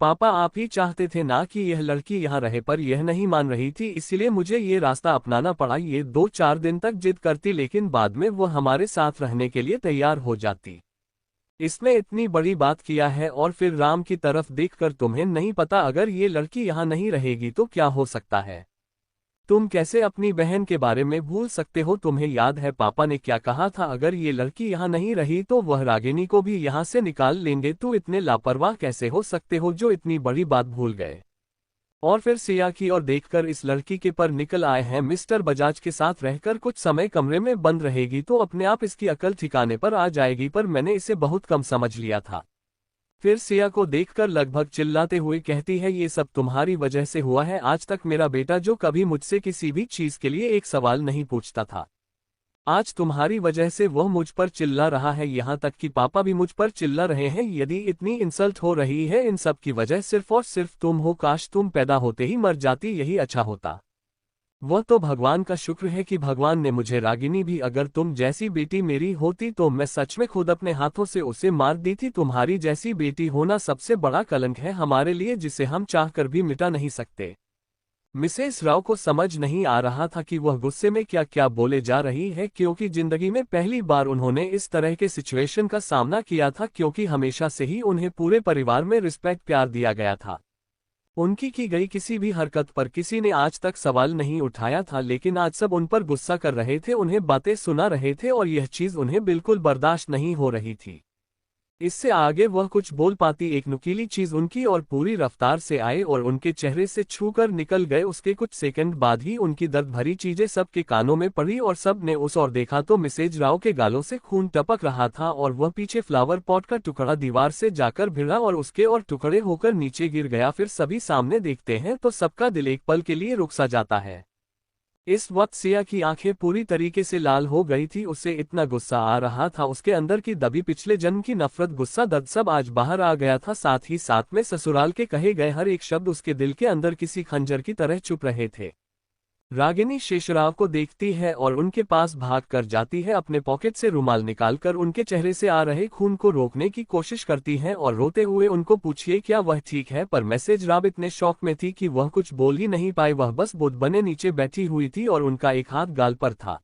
पापा आप ही चाहते थे ना कि यह लड़की यहाँ रहे, पर यह नहीं मान रही थी, इसीलिए मुझे ये रास्ता अपनाना पड़ा। ये 2-4 दिन तक जिद करती, लेकिन बाद में वह हमारे साथ रहने के लिए तैयार हो जाती। इसने इतनी बड़ी बात किया है और फिर राम की तरफ देखकर, तुम्हें नहीं पता अगर ये लड़की यहाँ नहीं रहेगी तो क्या हो सकता है। तुम कैसे अपनी बहन के बारे में भूल सकते हो। तुम्हें याद है पापा ने क्या कहा था, अगर ये लड़की यहाँ नहीं रही तो वह रागिनी को भी यहाँ से निकाल लेंगे। तो इतने लापरवाह कैसे हो सकते हो जो इतनी बड़ी बात भूल गए। और फिर सिया की ओर देखकर, इस लड़की के पर निकल आए हैं। मिस्टर बजाज के साथ रहकर कुछ समय कमरे में बंद रहेगी तो अपने आप इसकी अकल ठिकाने पर आ जाएगी, पर मैंने इसे बहुत कम समझ लिया था। फिर सिया को देखकर लगभग चिल्लाते हुए कहती है, ये सब तुम्हारी वजह से हुआ है। आज तक मेरा बेटा जो कभी मुझसे किसी भी चीज के लिए एक सवाल नहीं पूछता था, आज तुम्हारी वजह से वह मुझ पर चिल्ला रहा है, यहाँ तक कि पापा भी मुझ पर चिल्ला रहे हैं। यदि इतनी इंसल्ट हो रही है इन सब की वजह सिर्फ और सिर्फ तुम हो, काश तुम पैदा होते ही मर जाती, यही अच्छा होता। वह तो भगवान का शुक्र है कि भगवान ने मुझे रागिनी भी, अगर तुम जैसी बेटी मेरी होती तो मैं सच में खुद अपने हाथों से उसे मार दी थी। तुम्हारी जैसी बेटी होना सबसे बड़ा कलंक है हमारे लिए, जिसे हम चाहकर भी मिटा नहीं सकते। मिसेस राव को समझ नहीं आ रहा था कि वह गुस्से में क्या क्या बोले जा रही है, क्योंकि जिंदगी में पहली बार उन्होंने इस तरह के सिचुएशन का सामना किया था, क्योंकि हमेशा से ही उन्हें पूरे परिवार में रिस्पेक्ट प्यार दिया गया था। उनकी की गई किसी भी हरकत पर किसी ने आज तक सवाल नहीं उठाया था, लेकिन आज सब उन पर गुस्सा कर रहे थे, उन्हें बातें सुना रहे थे और यह चीज उन्हें बिल्कुल बर्दाश्त नहीं हो रही थी। इससे आगे वह कुछ बोल पाती, एक नुकीली चीज उनकी और पूरी रफ्तार से आए और उनके चेहरे से छूकर निकल गए। उसके कुछ सेकंड बाद ही उनकी दर्द भरी चीजें सबके कानों में पड़ी और सब ने उस और देखा तो मिसेज राव के गालों से खून टपक रहा था और वह पीछे फ्लावर पॉट का टुकड़ा दीवार से जाकर भिड़ा और उसके और टुकड़े होकर नीचे गिर गया। फिर सभी सामने देखते हैं तो सबका दिल एक पल के लिए रुक सा जाता है। इस वक्त सिया की आंखें पूरी तरीके से लाल हो गई थी, उसे इतना गुस्सा आ रहा था, उसके अंदर की दबी पिछले जन्म की नफरत, गुस्सा, दर्द सब आज बाहर आ गया था। साथ ही साथ में ससुराल के कहे गए हर एक शब्द उसके दिल के अंदर किसी खंजर की तरह चुप रहे थे। रागिनी शेषराव को देखती है और उनके पास भाग कर जाती है, अपने पॉकेट से रुमाल निकालकर उनके चेहरे से आ रहे खून को रोकने की कोशिश करती है और रोते हुए उनको पूछिए क्या वह ठीक है, पर मैसेज राव इतने शौक में थी कि वह कुछ बोल ही नहीं पाई। वह बस बुद्ध बने नीचे बैठी हुई थी और उनका एक हाथ गाल पर था।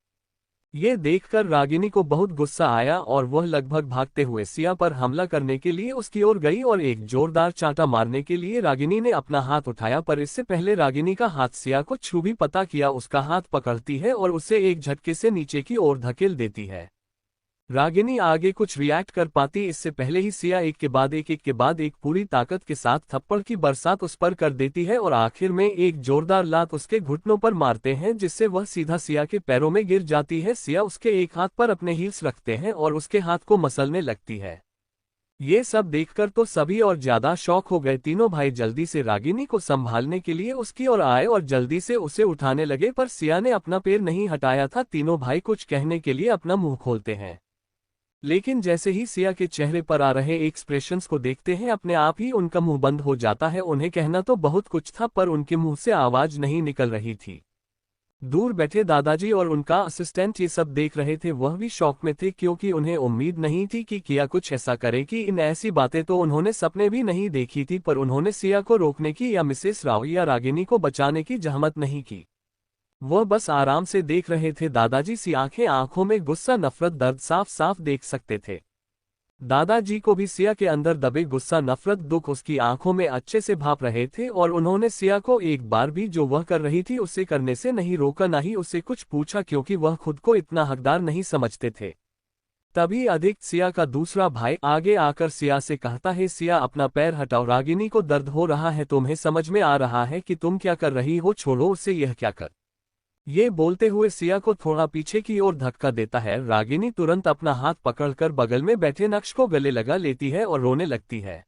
ये देखकर रागिनी को बहुत गुस्सा आया और वह लगभग भागते हुए सिया पर हमला करने के लिए उसकी ओर गई और एक जोरदार चांटा मारने के लिए रागिनी ने अपना हाथ उठाया, पर इससे पहले रागिनी का हाथ सिया को छू भी पता किया, उसका हाथ पकड़ती है और उसे एक झटके से नीचे की ओर धकेल देती है। रागिनी आगे कुछ रिएक्ट कर पाती इससे पहले ही सिया एक के बाद एक पूरी ताकत के साथ थप्पड़ की बरसात उस पर कर देती है और आखिर में एक जोरदार लात उसके घुटनों पर मारते हैं, जिससे वह सीधा सिया के पैरों में गिर जाती है। सिया उसके एक हाथ पर अपने हील्स रखते हैं और उसके हाथ को मसलने लगती है। ये सब देखकर तो सभी और ज्यादा शॉक हो गए। तीनों भाई जल्दी से रागिनी को संभालने के लिए उसकी ओर आए और जल्दी से उसे उठाने लगे, पर सिया ने अपना पैर नहीं हटाया था। तीनों भाई कुछ कहने के लिए अपना मुंह खोलते हैं, लेकिन जैसे ही सिया के चेहरे पर आ रहे एक्सप्रेशंस को देखते हैं अपने आप ही उनका मुंह बंद हो जाता है। उन्हें कहना तो बहुत कुछ था पर उनके मुंह से आवाज नहीं निकल रही थी। दूर बैठे दादाजी और उनका असिस्टेंट ये सब देख रहे थे, वह भी शॉक में थे क्योंकि उन्हें उम्मीद नहीं थी कि किया कुछ ऐसा करे कि इन ऐसी बातें तो उन्होंने सपने भी नहीं देखी थी, पर उन्होंने सिया को रोकने की या मिसेस राव या रागिनी को बचाने की जहमत नहीं की। वह बस आराम से देख रहे थे। दादाजी सी आंखों में गुस्सा, नफरत, दर्द साफ साफ देख सकते थे। दादाजी को भी सिया के अंदर दबे गुस्सा, नफरत, दुख उसकी आंखों में अच्छे से भाप रहे थे और उन्होंने सिया को एक बार भी जो वह कर रही थी उसे करने से नहीं रोका, ना ही उससे कुछ पूछा, क्योंकि वह खुद को इतना हकदार नहीं समझते थे। तभी अधिक सिया का दूसरा भाई आगे आकर सिया से कहता है, सिया अपना पैर हटाओ, रागिनी को दर्द हो रहा है, तुम्हें समझ में आ रहा है कि तुम क्या कर रही हो, छोड़ो उसे, यह क्या कर ये बोलते हुए सिया को थोड़ा पीछे की ओर धक्का देता है। रागिनी तुरंत अपना हाथ पकड़कर बगल में बैठे नक्श को गले लगा लेती है और रोने लगती है।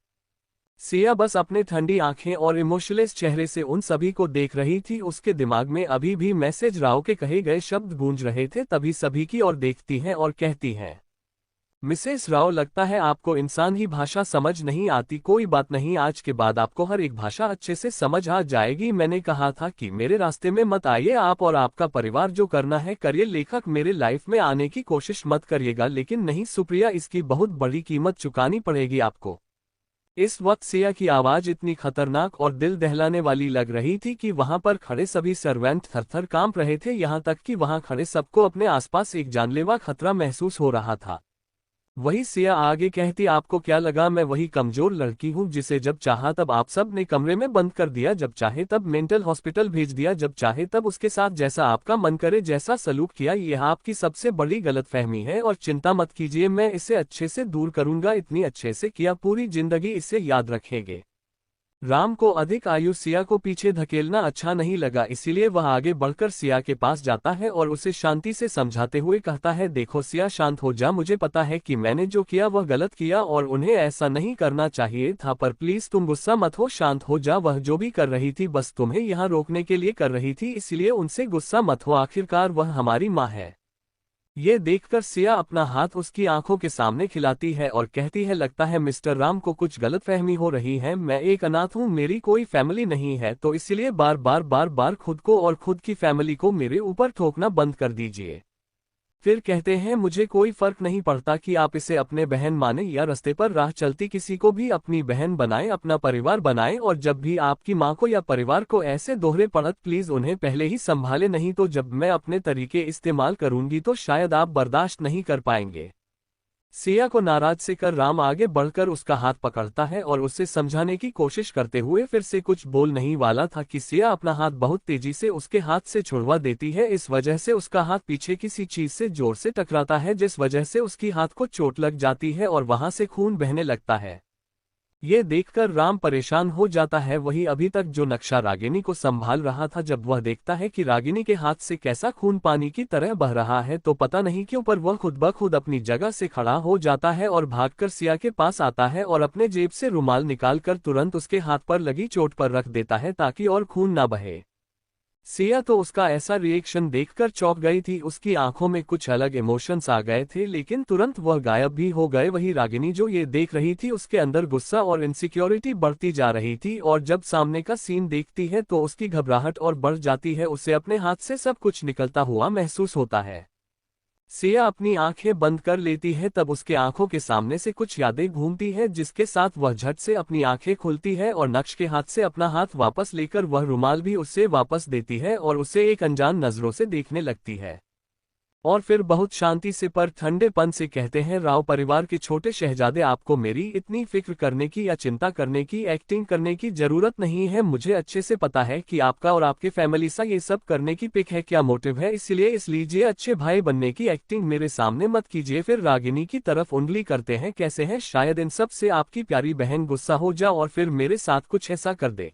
सिया बस अपने ठंडी आंखें और इमोशनलेस चेहरे से उन सभी को देख रही थी। उसके दिमाग में अभी भी मैसेज राव के कहे गए शब्द गूंज रहे थे। तभी सभी की ओर देखती है और कहती है, मिसेस राव, लगता है आपको इंसान ही भाषा समझ नहीं आती। कोई बात नहीं, आज के बाद आपको हर एक भाषा अच्छे से समझ आ जाएगी। मैंने कहा था कि मेरे रास्ते में मत आइए। आप और आपका परिवार जो करना है करिए। लेखक, मेरे लाइफ में आने की कोशिश मत करिएगा। लेकिन नहीं सुप्रिया, इसकी बहुत बड़ी कीमत चुकानी पड़ेगी आपको। इस वक्त सिया की आवाज इतनी खतरनाक और दिल दहलाने वाली लग रही थी कि वहां पर खड़े सभी सर्वेंट थरथर कांप रहे थे। यहां तक कि वहां खड़े सबको अपने आसपास एक जानलेवा खतरा महसूस हो रहा था। वही सिया आगे कहती, आपको क्या लगा मैं वही कमजोर लड़की हूं जिसे जब चाहा तब आप सब ने कमरे में बंद कर दिया, जब चाहे तब मेंटल हॉस्पिटल भेज दिया, जब चाहे तब उसके साथ जैसा आपका मन करे जैसा सलूक किया। यह आपकी सबसे बड़ी गलतफहमी है और चिंता मत कीजिए, मैं इसे अच्छे से दूर करूंगा। इतनी अच्छे से किया, पूरी जिंदगी इसे याद रखेंगे। राम को अधिक आयु सिया को पीछे धकेलना अच्छा नहीं लगा, इसीलिए वह आगे बढ़कर सिया के पास जाता है और उसे शांति से समझाते हुए कहता है, देखो सिया, शांत हो जा। मुझे पता है कि मैंने जो किया वह गलत किया और उन्हें ऐसा नहीं करना चाहिए था, पर प्लीज तुम गुस्सा मत हो, शांत हो जा। वह जो भी कर रही थी बस तुम्हें यहाँ रोकने के लिए कर रही थी, इसलिए उनसे गुस्सा मत हो। आखिरकार वह हमारी माँ है। ये देखकर सिया अपना हाथ उसकी आंखों के सामने खिलाती है और कहती है, लगता है मिस्टर राम को कुछ गलतफहमी हो रही है। मैं एक अनाथ हूँ, मेरी कोई फैमिली नहीं है, तो इसलिए बार बार खुद को और खुद की फैमिली को मेरे ऊपर ठोकना बंद कर दीजिए। फिर कहते हैं, मुझे कोई फर्क नहीं पड़ता कि आप इसे अपने बहन माने या रास्ते पर राह चलती किसी को भी अपनी बहन बनाए, अपना परिवार बनाए। और जब भी आपकी माँ को या परिवार को ऐसे दोहरे पड़त, प्लीज उन्हें पहले ही संभाले, नहीं तो जब मैं अपने तरीके इस्तेमाल करूंगी तो शायद आप बर्दाश्त नहीं कर पाएंगे। सिया को नाराज से कर राम आगे बढ़कर उसका हाथ पकड़ता है और उसे समझाने की कोशिश करते हुए फिर से कुछ बोल नहीं वाला था कि सिया अपना हाथ बहुत तेजी से उसके हाथ से छुड़वा देती है। इस वजह से उसका हाथ पीछे किसी चीज से जोर से टकराता है, जिस वजह से उसकी हाथ को चोट लग जाती है और वहां से खून बहने लगता है। ये देखकर राम परेशान हो जाता है। वही अभी तक जो नक्शा रागिनी को संभाल रहा था, जब वह देखता है कि रागिनी के हाथ से कैसा खून पानी की तरह बह रहा है तो पता नहीं क्यों पर वह खुद ब खुद अपनी जगह से खड़ा हो जाता है और भागकर सिया के पास आता है और अपने जेब से रुमाल निकालकर तुरंत उसके हाथ पर लगी चोट पर रख देता है ताकि और खून ना बहे। सिया तो उसका ऐसा रिएक्शन देखकर चौंक गई थी। उसकी आंखों में कुछ अलग इमोशंस आ गए थे, लेकिन तुरंत वह गायब भी हो गए। वही रागिनी जो ये देख रही थी, उसके अंदर गुस्सा और इनसिक्योरिटी बढ़ती जा रही थी और जब सामने का सीन देखती है तो उसकी घबराहट और बढ़ जाती है। उसे अपने हाथ से सब कुछ निकलता हुआ महसूस होता है। सिया अपनी आंखें बंद कर लेती है, तब उसके आंखों के सामने से कुछ यादें घूमती है, जिसके साथ वह झट से अपनी आंखें खोलती है और नक्श के हाथ से अपना हाथ वापस लेकर वह रुमाल भी उससे वापस देती है और उसे एक अनजान नजरों से देखने लगती है। और फिर बहुत शांति से पर ठंडेपन से कहते हैं, राव परिवार के छोटे शहजादे, आपको मेरी इतनी फिक्र करने की या चिंता करने की, एक्टिंग करने की जरूरत नहीं है। मुझे अच्छे से पता है कि आपका और आपके फैमिली सा ये सब करने की पिक है, क्या मोटिव है, इसलिए लीजिए अच्छे भाई बनने की एक्टिंग मेरे सामने मत कीजिए। फिर रागिनी की तरफ उंगली करते हैं, कैसे हैं, शायद इन सब से आपकी प्यारी बहन गुस्सा हो जा और फिर मेरे साथ कुछ ऐसा कर दे।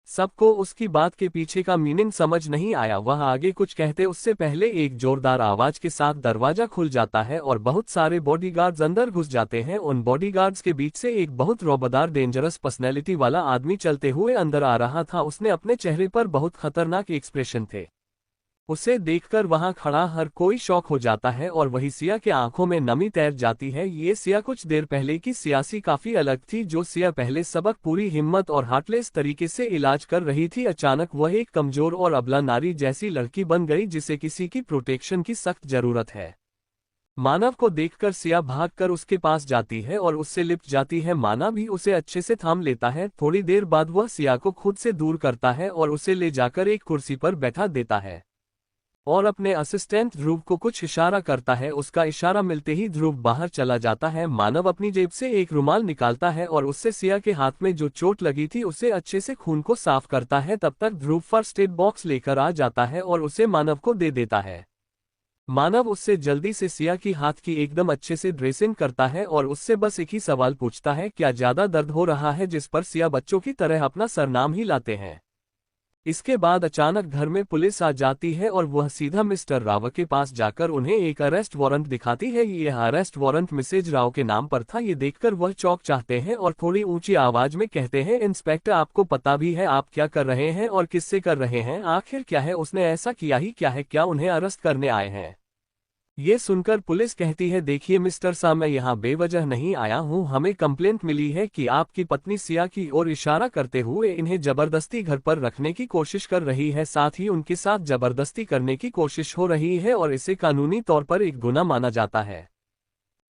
सबको उसकी बात के पीछे का मीनिंग समझ नहीं आया। वह आगे कुछ कहते उससे पहले एक जोरदार आवाज के साथ दरवाजा खुल जाता है और बहुत सारे बॉडीगार्ड्स अंदर घुस जाते हैं। उन बॉडीगार्ड्स के बीच से एक बहुत रौबदार डेंजरस पर्सनैलिटी वाला आदमी चलते हुए अंदर आ रहा था। उसने अपने चेहरे पर बहुत खतरनाक एक्सप्रेशन थे। उसे देखकर वहां खड़ा हर कोई शॉक हो जाता है और वही सिया के आंखों में नमी तैर जाती है। ये सिया कुछ देर पहले की सियासी काफी अलग थी। जो सिया पहले सबक पूरी हिम्मत और हार्टलेस तरीके से इलाज कर रही थी, अचानक वह एक कमजोर और अबला नारी जैसी लड़की बन गई जिसे किसी की प्रोटेक्शन की सख्त जरूरत है। मानव को देखकर सिया भागकर उसके पास जाती है और उससे लिपट जाती है। मानव भी उसे अच्छे से थाम लेता है। थोड़ी देर बाद वह सिया को खुद से दूर करता है और उसे ले जाकर एक कुर्सी पर बैठा देता है और अपने असिस्टेंट ध्रुव को कुछ इशारा करता है। उसका इशारा मिलते ही ध्रुव बाहर चला जाता है। मानव अपनी जेब से एक रुमाल निकालता है और उससे सिया के हाथ में जो चोट लगी थी उसे अच्छे से खून को साफ करता है। तब तक ध्रुव फर्स्ट एड बॉक्स लेकर आ जाता है और उसे मानव को दे देता है। मानव उससे जल्दी से सिया की हाथ की एकदम अच्छे से ड्रेसिंग करता है और उससे बस एक ही सवाल पूछता है, क्या ज्यादा दर्द हो रहा है, जिस पर सिया बच्चों की तरह अपना सरनाम ही लाते हैं। इसके बाद अचानक घर में पुलिस आ जाती है और वह सीधा मिस्टर राव के पास जाकर उन्हें एक अरेस्ट वारंट दिखाती है। यह अरेस्ट वारंट मिसेज राव के नाम पर था। ये देखकर वह चौंक जाते हैं और थोड़ी ऊंची आवाज में कहते हैं, इंस्पेक्टर आपको पता भी है आप क्या कर रहे हैं और किससे कर रहे हैं? आखिर क्या है, उसने ऐसा किया ही क्या है, क्या उन्हें अरेस्ट करने आए हैं? ये सुनकर पुलिस कहती है, देखिए मिस्टर सा, मैं यहाँ बेवजह नहीं आया हूँ। हमें कंप्लेंट मिली है कि आपकी पत्नी सिया की ओर इशारा करते हुए इन्हें जबरदस्ती घर पर रखने की कोशिश कर रही है, साथ ही उनके साथ जबरदस्ती करने की कोशिश हो रही है और इसे कानूनी तौर पर एक गुनाह माना जाता है।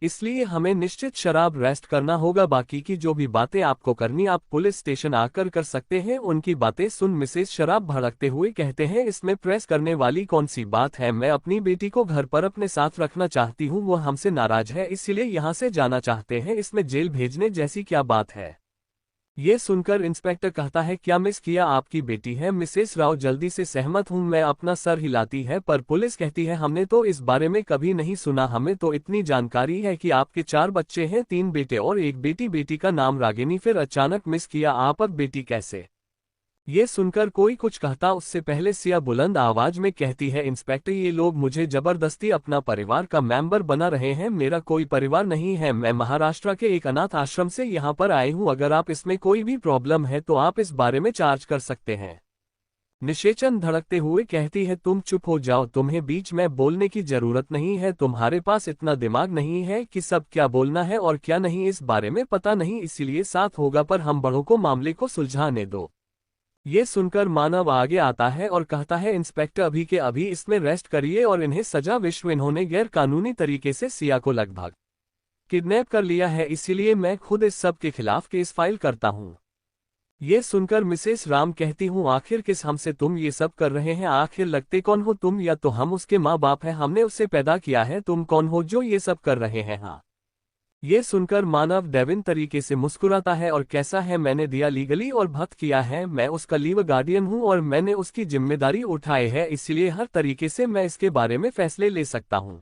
इसलिए हमें निश्चित शराब रेस्ट करना होगा। बाकी की जो भी बातें आपको करनी आप पुलिस स्टेशन आकर कर सकते हैं। उनकी बातें सुन मिसेज शराब भड़कते हुए कहते हैं, इसमें प्रेस करने वाली कौन सी बात है? मैं अपनी बेटी को घर पर अपने साथ रखना चाहती हूँ, वो हमसे नाराज है इसलिए यहाँ से जाना चाहते हैं, इसमें जेल भेजने जैसी क्या बात है? ये सुनकर इंस्पेक्टर कहता है, क्या मिस किया आपकी बेटी है? मिसेस राव जल्दी से सहमत हूं, मैं अपना सर हिलाती है, पर पुलिस कहती है, हमने तो इस बारे में कभी नहीं सुना। हमें तो इतनी जानकारी है कि आपके 4 बच्चे हैं, 3 बेटे और 1 बेटी। बेटी का नाम रागिनी, फिर अचानक मिस किया आप, अब बेटी कैसे? ये सुनकर कोई कुछ कहता उससे पहले सिया बुलंद आवाज में कहती है, इंस्पेक्टर ये लोग मुझे जबरदस्ती अपना परिवार का मेंबर बना रहे हैं। मेरा कोई परिवार नहीं है, मैं महाराष्ट्र के एक अनाथ आश्रम से यहाँ पर आई हूँ। अगर आप इसमें कोई भी प्रॉब्लम है तो आप इस बारे में चार्ज कर सकते हैं। निषेचन धड़कते हुए कहती है, तुम चुप हो जाओ, तुम्हें बीच में बोलने की जरूरत नहीं है। तुम्हारे पास इतना दिमाग नहीं है कि सब क्या बोलना है और क्या नहीं, इस बारे में पता नहीं, इसीलिए साथ होगा, पर हम बड़ों को मामले को सुलझाने दो। ये सुनकर मानव आगे आता है और कहता है, इंस्पेक्टर अभी के अभी इसमें रेस्ट करिए और इन्हें सजा विश्व। इन्होंने गैर कानूनी तरीके से सिया को लगभग किडनैप कर लिया है, इसीलिए मैं खुद इस सब के खिलाफ केस फाइल करता हूँ। ये सुनकर मिसेस राम कहती हूँ, आखिर किस हमसे तुम ये सब कर रहे हैं? आखिर लगते कौन हो तुम? या तो हम उसके माँ बाप हैं, हमने उसे पैदा किया है, तुम कौन हो जो ये सब कर रहे हैं? हाँ। ये सुनकर मानव डेविन तरीके से मुस्कुराता है और कैसा है, मैंने दिया लीगली और भक्त किया है, मैं उसका लीव गार्डियन हूँ और मैंने उसकी जिम्मेदारी उठाई है, इसलिए हर तरीके से मैं इसके बारे में फैसले ले सकता हूँ।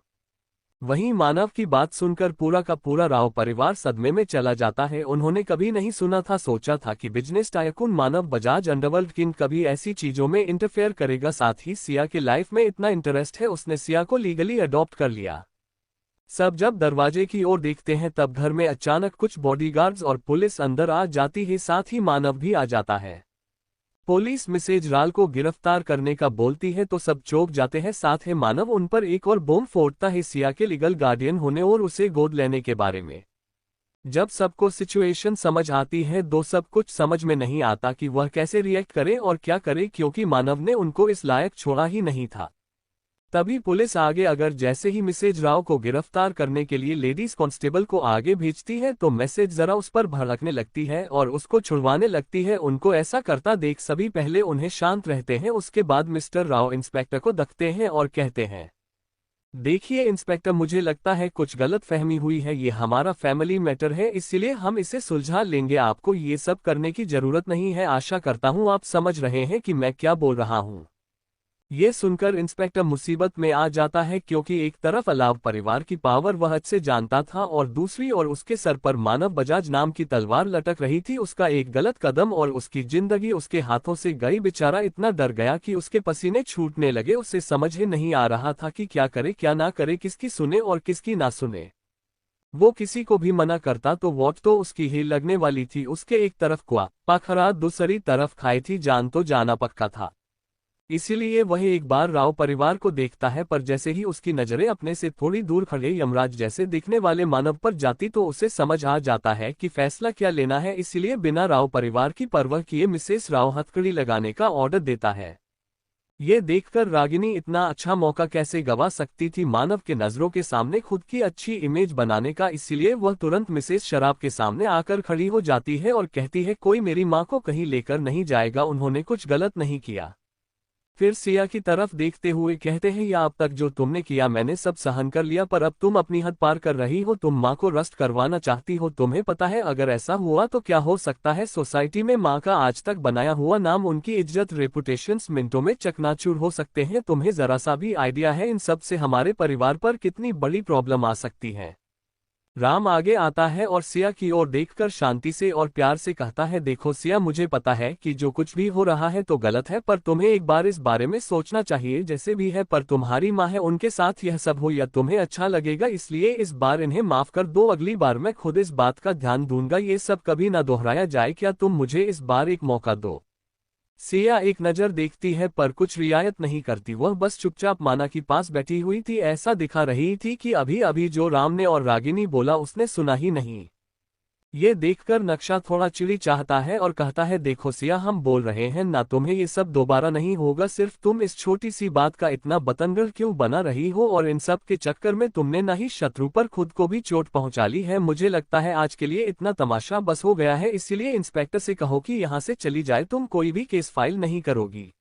वहीं मानव की बात सुनकर पूरा का पूरा राव परिवार सदमे में चला जाता है। उन्होंने कभी नहीं सुना था, सोचा था कि बिजनेस टायकून मानव बजाज अंडरवर्ल्ड किंग कभी ऐसी चीजों में इंटरफेयर करेगा। साथ ही सिया के लाइफ में इतना इंटरेस्ट है, उसने सिया को लीगली अडॉप्ट कर लिया। सब जब दरवाजे की ओर देखते हैं तब घर में अचानक कुछ बॉडीगार्ड्स और पुलिस अंदर आ जाती है, साथ ही मानव भी आ जाता है। पुलिस मिसेज राल को गिरफ्तार करने का बोलती है तो सब चौंक जाते हैं, साथ ही मानव उन पर एक और बम फोड़ता है सिया के लीगल गार्डियन होने और उसे गोद लेने के बारे में। जब सबको सिचुएशन समझ आती है तो सब कुछ समझ में नहीं आता कि वह कैसे रिएक्ट करे और क्या करे, क्योंकि मानव ने उनको इस लायक छोड़ा ही नहीं था। तभी पुलिस आगे अगर जैसे ही मिसेज राव को गिरफ्तार करने के लिए लेडीज कांस्टेबल को आगे भेजती है तो मैसेज जरा उस पर भड़कने लगती है और उसको छुड़वाने लगती है। उनको ऐसा करता देख सभी पहले उन्हें शांत रहते हैं, उसके बाद मिस्टर राव इंस्पेक्टर को देखते हैं और कहते हैं, देखिए इंस्पेक्टर, मुझे लगता है कुछ गलत फहमी हुई है, ये हमारा फैमिली मैटर है इसलिए हम इसे सुलझा लेंगे, आपको ये सब करने की जरूरत नहीं है। आशा करता हूँ आप समझ रहे हैं कि मैं क्या बोल रहा हूँ। ये सुनकर इंस्पेक्टर मुसीबत में आ जाता है, क्योंकि एक तरफ अलाव परिवार की पावर वह अच्छे जानता था और दूसरी ओर उसके सर पर मानव बजाज नाम की तलवार लटक रही थी। उसका एक गलत कदम और उसकी जिंदगी उसके हाथों से गई। बेचारा इतना डर गया कि उसके पसीने छूटने लगे। उसे समझ ही नहीं आ रहा था कि क्या करे क्या ना करे, किसकी सुने और किसकी ना सुने। वो किसी को भी मना करता तो वोट तो उसकी ही लगने वाली थी। उसके एक तरफ कुआ पाखरा, दूसरी तरफ खाई थी जान, तो जाना पक्का था। इसीलिए वह एक बार राव परिवार को देखता है, पर जैसे ही उसकी नजरें अपने से थोड़ी दूर खड़े यमराज जैसे दिखने वाले मानव पर जाती तो उसे समझ आ जाता है कि फैसला क्या लेना है। इसलिए बिना राव परिवार की परवाह किए मिसेस राव हथकड़ी लगाने का ऑर्डर देता है। ये देखकर रागिनी इतना अच्छा मौका कैसे गवा सकती थी मानव के नजरों के सामने खुद की अच्छी इमेज बनाने का, इसीलिए वह तुरंत मिसेस शराब के सामने आकर खड़ी हो जाती है और कहती है, कोई मेरी माँ को कहीं लेकर नहीं जाएगा, उन्होंने कुछ गलत नहीं किया। फिर सिया की तरफ देखते हुए कहते हैं, या अब तक जो तुमने किया मैंने सब सहन कर लिया, पर अब तुम अपनी हद पार कर रही हो, तुम माँ को रस्ट करवाना चाहती हो। तुम्हें पता है अगर ऐसा हुआ तो क्या हो सकता है? सोसाइटी में माँ का आज तक बनाया हुआ नाम, उनकी इज्जत, रेपुटेशंस मिनटों में चकनाचूर हो सकते हैं। तुम्हें जरा सा भी आइडिया है इन सब से हमारे परिवार पर कितनी बड़ी प्रॉब्लम आ सकती है? राम आगे आता है और सिया की ओर देखकर शांति से और प्यार से कहता है, देखो सिया, मुझे पता है कि जो कुछ भी हो रहा है तो गलत है, पर तुम्हें एक बार इस बारे में सोचना चाहिए। जैसे भी है, पर तुम्हारी माँ है, उनके साथ यह सब हो या तुम्हें अच्छा लगेगा, इसलिए इस बार इन्हें माफ कर दो। अगली बार मैं खुद इस बात का ध्यान दूंगा, ये सब कभी ना दोहराया जाए। क्या तुम मुझे इस बार एक मौका दो? सिया एक नजर देखती है पर कुछ रियायत नहीं करती। वह बस चुपचाप माना के पास बैठी हुई थी, ऐसा दिखा रही थी कि अभी अभी जो राम ने और रागिनी बोला उसने सुना ही नहीं। ये देखकर नक्शा थोड़ा चिड़ी चाहता है और कहता है, देखो सिया, हम बोल रहे हैं ना, तुम्हें ये सब दोबारा नहीं होगा। सिर्फ तुम इस छोटी सी बात का इतना बतंगड़ क्यों बना रही हो, और इन सब के चक्कर में तुमने ना ही शत्रु पर खुद को भी चोट पहुंचा ली है। मुझे लगता है आज के लिए इतना तमाशा बस हो गया है, इसीलिए इंस्पेक्टर से कहो कि यहाँ से चली जाए। तुम कोई भी केस फाइल नहीं करोगी।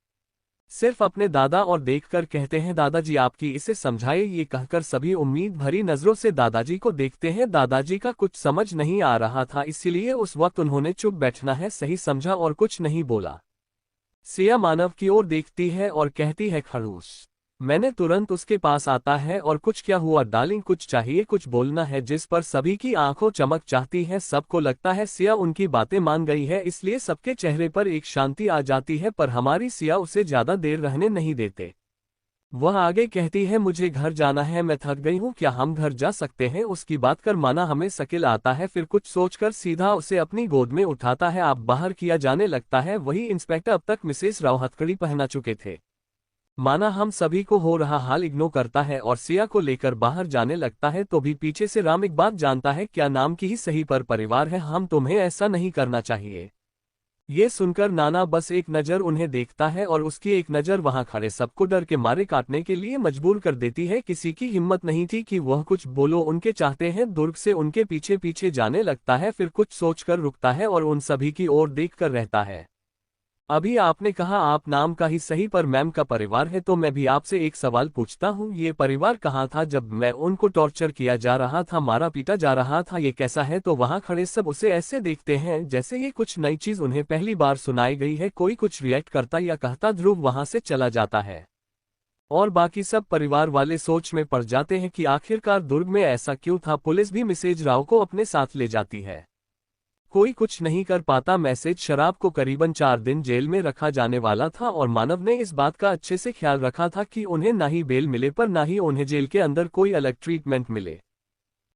सिर्फ अपने दादा और देखकर कहते हैं, दादाजी आपकी इसे समझाए। ये कहकर सभी उम्मीद भरी नजरों से दादाजी को देखते हैं। दादाजी का कुछ समझ नहीं आ रहा था, इसीलिए उस वक्त उन्होंने चुप बैठना है सही समझा और कुछ नहीं बोला। सिया मानव की ओर देखती है और कहती है, खड़ूस। मैंने तुरंत उसके पास आता है और कुछ क्या हुआ डार्लिंग, कुछ चाहिए, कुछ बोलना है? जिस पर सभी की आंखों चमक चाहती है। सबको लगता है सिया उनकी बातें मान गई है, इसलिए सबके चेहरे पर एक शांति आ जाती है, पर हमारी सिया उसे ज्यादा देर रहने नहीं देते। वह आगे कहती है, मुझे घर जाना है, मैं थक गई हूँ, क्या हम घर जा सकते हैं? उसकी बात कर माना हमें शकील आता है, फिर कुछ सोचकर सीधा उसे अपनी गोद में उठाता है। आप बाहर किया जाने लगता है। वही इंस्पेक्टर अब तक मिसेस राव हथकड़ी पहना चुके थे। माना हम सभी को हो रहा हाल इग्नोर करता है और सिया को लेकर बाहर जाने लगता है, तो भी पीछे से राम एक बात जानता है, क्या नाम की ही सही पर परिवार है, हम तुम्हें ऐसा नहीं करना चाहिए। ये सुनकर नाना बस एक नज़र उन्हें देखता है और उसकी एक नज़र वहां खड़े सबको डर के मारे काटने के लिए मजबूर कर देती है। किसी की हिम्मत नहीं थी कि वह कुछ बोलो। उनके चाहते हैं दुर्ग से उनके पीछे पीछे जाने लगता है, फिर कुछ सोचकर रुकता है और उन सभी की ओर देखकर रहता है। अभी आपने कहा आप नाम का ही सही पर मैम का परिवार है, तो मैं भी आपसे एक सवाल पूछता हूँ, ये परिवार कहाँ था जब मैं उनको टॉर्चर किया जा रहा था, मारा पीटा जा रहा था, ये कैसा है? तो वहाँ खड़े सब उसे ऐसे देखते हैं जैसे ये कुछ नई चीज उन्हें पहली बार सुनाई गई है। कोई कुछ रिएक्ट करता या कहता, ध्रुव वहां से चला जाता है और बाकी सब परिवार वाले सोच में पड़ जाते हैं कि आखिरकार दुर्ग में ऐसा क्यों था। पुलिस भी मिसेज राव को अपने साथ ले जाती है। कोई कुछ नहीं कर पाता। मैसेज शराब को करीबन 4 दिन जेल में रखा जाने वाला था और मानव ने इस बात का अच्छे से ख्याल रखा था कि उन्हें ना ही बेल मिले पर ना ही उन्हें जेल के अंदर कोई अलग ट्रीटमेंट मिले।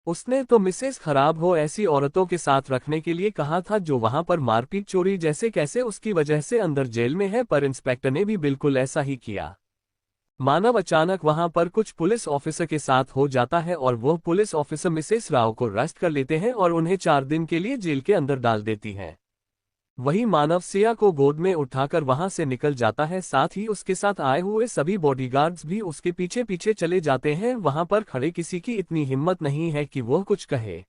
उसने तो मिसेस खराब हो ऐसी औरतों के साथ रखने के लिए कहा था जो वहां पर मारपीट चोरी जैसे कैसे उसकी वजह से अंदर जेल में है, पर इंस्पेक्टर ने भी बिल्कुल ऐसा ही किया। मानव अचानक वहां पर कुछ पुलिस ऑफिसर के साथ हो जाता है और वह पुलिस ऑफिसर मिसेस राव को अरेस्ट कर लेते हैं और उन्हें 4 दिन के लिए जेल के अंदर डाल देती हैं। वही मानव सिया को गोद में उठाकर वहां से निकल जाता है, साथ ही उसके साथ आए हुए सभी बॉडीगार्ड्स भी उसके पीछे पीछे चले जाते हैं। वहां पर खड़े किसी की इतनी हिम्मत नहीं है कि वह कुछ कहे।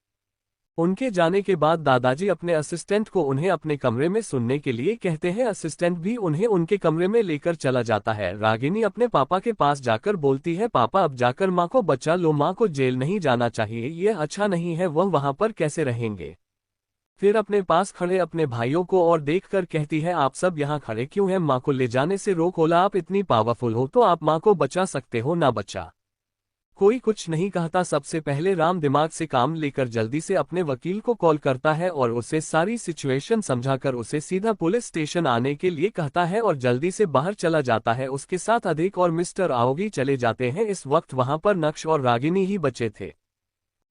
उनके जाने के बाद दादाजी अपने असिस्टेंट को उन्हें अपने कमरे में सुनने के लिए कहते हैं। असिस्टेंट भी उन्हें उनके कमरे में लेकर चला जाता है। रागिनी अपने पापा के पास जाकर बोलती है, पापा अब जाकर माँ को बचा लो, माँ को जेल नहीं जाना चाहिए, यह अच्छा नहीं है, वह वहां पर कैसे रहेंगे। फिर अपने पास खड़े अपने भाइयों को और देखकर कहती है, आप सब यहाँ खड़े क्यों हैं? माँ को ले जाने से रोको। आप इतनी पावरफुल हो तो आप माँ को बचा सकते हो ना बचा। कोई कुछ नहीं कहता। सबसे पहले राम दिमाग से काम लेकर जल्दी से अपने वकील को कॉल करता है और उसे सारी सिचुएशन समझाकर उसे सीधा पुलिस स्टेशन आने के लिए कहता है और जल्दी से बाहर चला जाता है। उसके साथ अधिक और मिस्टर आओगी चले जाते हैं। इस वक्त वहां पर नक्श और रागिनी ही बचे थे।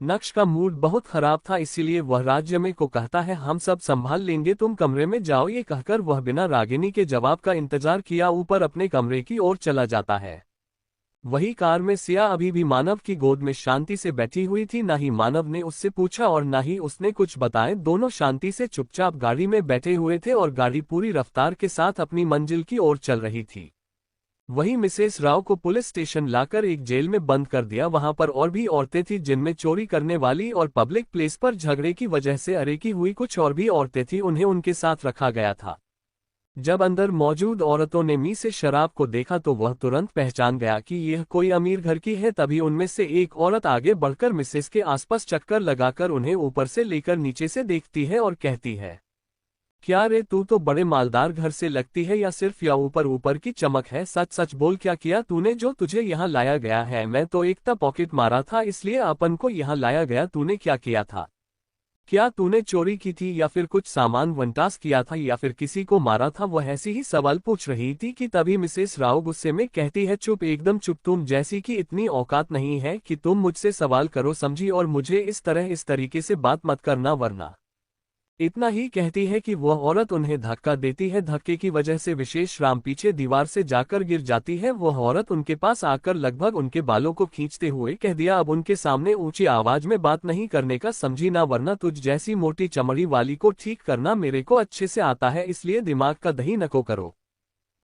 नक्श का मूड बहुत खराब था, इसीलिए वह राज्य को कहता है, हम सब संभाल लेंगे, तुम कमरे में जाओ। ये कहकर वह बिना रागिनी के जवाब का इंतजार किया ऊपर अपने कमरे की ओर चला जाता है। वही कार में सिया अभी भी मानव की गोद में शांति से बैठी हुई थी। ना ही मानव ने उससे पूछा और ना ही उसने कुछ बताए। दोनों शांति से चुपचाप गाड़ी में बैठे हुए थे और गाड़ी पूरी रफ्तार के साथ अपनी मंजिल की ओर चल रही थी। वही मिसेस राव को पुलिस स्टेशन लाकर एक जेल में बंद कर दिया। वहां पर और भी औरतें थी, जिनमें चोरी करने वाली और पब्लिक प्लेस पर झगड़े की वजह से अरेकी हुई कुछ और भी औरतें थी, उन्हें उनके साथ रखा गया था। जब अंदर मौजूद औरतों ने मी से शराब को देखा तो वह तुरंत पहचान गया कि यह कोई अमीर घर की है। तभी उनमें से एक औरत आगे बढ़कर मिसेस के आसपास चक्कर लगाकर उन्हें ऊपर से लेकर नीचे से देखती है और कहती है, क्या रे, तू तो बड़े मालदार घर से लगती है या सिर्फ या ऊपर ऊपर की चमक है? सच सच बोल, क्या किया तूने जो तुझे यहाँ लाया गया है? मैं तो एक पॉकेट मारा था इसलिए अपन को यहाँ लाया गया। तूने क्या किया था? क्या तूने चोरी की थी या फिर कुछ सामान वंटास किया था या फिर किसी को मारा था? वह ऐसी ही सवाल पूछ रही थी कि तभी मिसेस राव गुस्से में कहती है, चुप, एकदम चुप, तुम जैसी कि इतनी औकात नहीं है कि तुम मुझसे सवाल करो, समझी? और मुझे इस तरीके से बात मत करना वरना। इतना ही कहती है कि वह औरत उन्हें धक्का देती है। धक्के की वजह से विशेष राम पीछे दीवार से जाकर गिर जाती है। वह औरत उनके पास आकर लगभग उनके बालों को खींचते हुए कह दिया, अब उनके सामने ऊंची आवाज में बात नहीं करने का, समझी ना? वरना तुझ जैसी मोटी चमड़ी वाली को ठीक करना मेरे को अच्छे से आता है, इसलिए दिमाग का दही नको करो।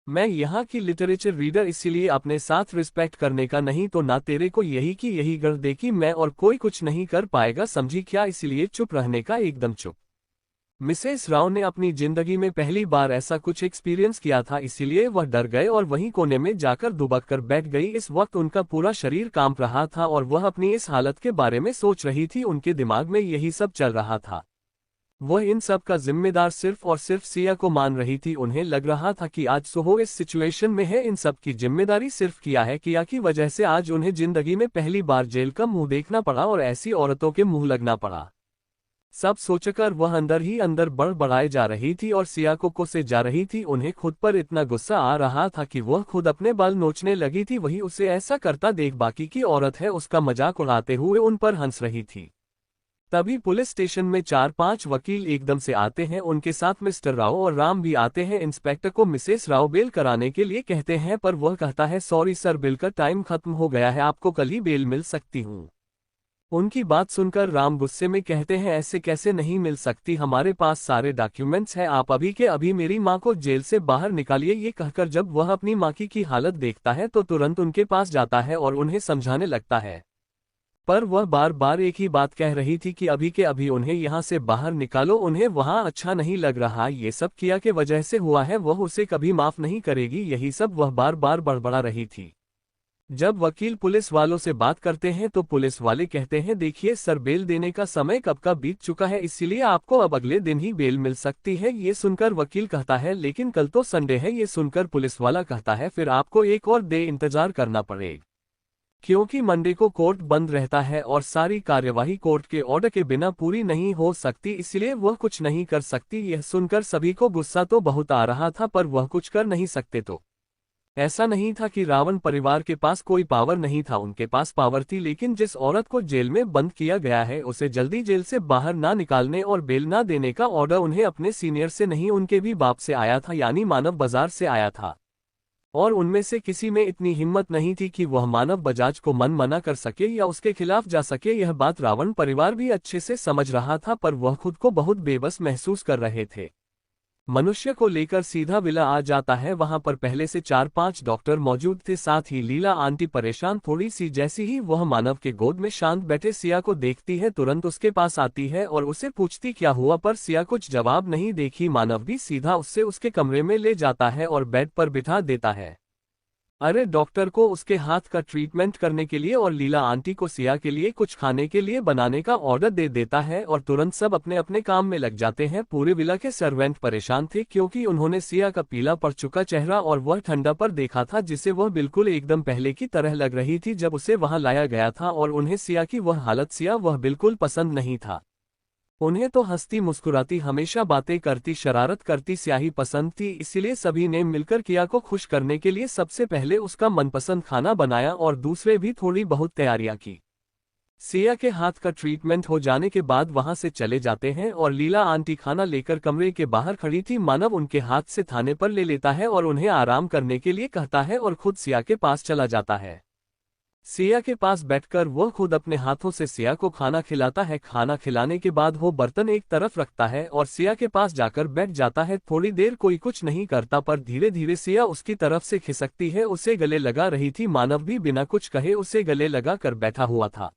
मैं यहाँ की लिटरेचर रीडर, इसीलिए अपने साथ रिस्पेक्ट करने का नहीं तो ना तेरे को यही की यही कर दे कि मैं और कोई कुछ नहीं कर पाएगा, समझी क्या? इसलिए चुप रहने का, एकदम चुप। मिसेस राव ने अपनी जिंदगी में पहली बार ऐसा कुछ एक्सपीरियंस किया था, इसीलिए वह डर गए और वहीं कोने में जाकर दुबक कर बैठ गई। इस वक्त उनका पूरा शरीर कांप रहा था और वह अपनी इस हालत के बारे में सोच रही थी। उनके दिमाग में यही सब चल रहा था। वह इन सब का जिम्मेदार सिर्फ और सिर्फ सिया को मान रही थी। उन्हें लग रहा था कि आज सोहो इस सिचुएशन में है, इन सब की जिम्मेदारी सिर्फ किया की वजह से आज उन्हें जिंदगी में पहली बार जेल का मुंह देखना पड़ा और ऐसी औरतों के मुंह लगना पड़ा। सब सोचकर वह अंदर ही अंदर बड़बड़ाए जा रही थी और सिया को कोसे जा रही थी। उन्हें खुद पर इतना गुस्सा आ रहा था कि वह खुद अपने बाल नोचने लगी थी। वही उसे ऐसा करता देख बाकी की औरत है उसका मजाक उड़ाते हुए उन पर हंस रही थी। तभी पुलिस स्टेशन में 4-5 वकील एकदम से आते हैं। उनके साथ मिस्टर राव और राम भी आते हैं। इंस्पेक्टर को मिसेस राव बेल कराने के लिए कहते हैं, पर वह कहता है, सॉरी सर, बिल का टाइम खत्म हो गया है, आपको कल ही बेल मिल सकती हूँ। उनकी बात सुनकर राम गुस्से में कहते हैं, ऐसे कैसे नहीं मिल सकती, हमारे पास सारे डॉक्यूमेंट्स हैं, आप अभी के अभी मेरी माँ को जेल से बाहर निकालिए। ये कहकर जब वह अपनी माँ की हालत देखता है तो तुरंत उनके पास जाता है और उन्हें समझाने लगता है, पर वह बार बार एक ही बात कह रही थी कि अभी के अभी उन्हें यहाँ से बाहर निकालो, उन्हें वहाँ अच्छा नहीं लग रहा, ये सब किया के वजह से हुआ है, वह उसे कभी माफ नहीं करेगी, यही सब वह बार बार बड़बड़ा रही थी। जब वकील पुलिस वालों से बात करते हैं तो पुलिस वाले कहते हैं, देखिए सर, बेल देने का समय कब का बीत चुका है, इसीलिए आपको अब अगले दिन ही बेल मिल सकती है। ये सुनकर वकील कहता है, लेकिन कल तो संडे है। ये सुनकर पुलिस वाला कहता है, फिर आपको एक और डे इंतजार करना पड़ेगा, क्योंकि मंडे को कोर्ट बंद रहता है और सारी कार्यवाही कोर्ट के ऑर्डर के बिना पूरी नहीं हो सकती, इसलिए वह कुछ नहीं कर सकती। यह सुनकर सभी को गुस्सा तो बहुत आ रहा था, पर वह कुछ कर नहीं सकते। तो ऐसा नहीं था कि रावण परिवार के पास कोई पावर नहीं था, उनके पास पावर थी, लेकिन जिस औरत को जेल में बंद किया गया है उसे जल्दी जेल से बाहर ना निकालने और बेल ना देने का ऑर्डर उन्हें अपने सीनियर से नहीं, उनके भी बाप से आया था, यानी मानव बजाज से आया था। और उनमें से किसी में इतनी हिम्मत नहीं थी कि वह मानव बजाज को मना कर सके या उसके खिलाफ जा सके। यह बात रावण परिवार भी अच्छे से समझ रहा था, पर वह खुद को बहुत बेबस महसूस कर रहे थे। मनुष्य को लेकर सीधा विला आ जाता है। वहां पर पहले से 4-5 डॉक्टर मौजूद थे, साथ ही लीला आंटी परेशान थोड़ी सी। जैसी ही वह मानव के गोद में शांत बैठे सिया को देखती है, तुरंत उसके पास आती है और उसे पूछती क्या हुआ, पर सिया कुछ जवाब नहीं देखी। मानव भी सीधा उससे उसके कमरे में ले जाता है और बेड पर बिठा देता है। अरे डॉक्टर को उसके हाथ का ट्रीटमेंट करने के लिए और लीला आंटी को सिया के लिए कुछ खाने के लिए बनाने का ऑर्डर दे देता है और तुरंत सब अपने अपने काम में लग जाते हैं। पूरे विला के सर्वेंट परेशान थे, क्योंकि उन्होंने सिया का पीला पड़ चुका चेहरा और वह ठंडा पर देखा था, जिसे वह बिल्कुल एकदम पहले की तरह लग रही थी जब उसे वहां लाया गया था। और उन्हें सिया की वह हालत, सिया वह बिल्कुल पसंद नहीं था। उन्हें तो हंसती मुस्कुराती, हमेशा बातें करती, शरारत करती स्याही पसंद थी। इसलिए सभी ने मिलकर किया को खुश करने के लिए सबसे पहले उसका मनपसंद खाना बनाया और दूसरे भी थोड़ी बहुत तैयारियां की। सिया के हाथ का ट्रीटमेंट हो जाने के बाद वहां से चले जाते हैं और लीला आंटी खाना लेकर कमरे के बाहर खड़ी थी। मानव उनके हाथ से थाने पर ले लेता है और उन्हें आराम करने के लिए कहता है और खुद सिया के पास चला जाता है। सिया के पास बैठकर वह खुद अपने हाथों से सिया को खाना खिलाता है। खाना खिलाने के बाद वो बर्तन एक तरफ रखता है और सिया के पास जाकर बैठ जाता है। थोड़ी देर कोई कुछ नहीं करता, पर धीरे धीरे सिया उसकी तरफ से खिसकती है, उसे गले लगा रही थी। मानव भी बिना कुछ कहे उसे गले लगा कर बैठा हुआ था।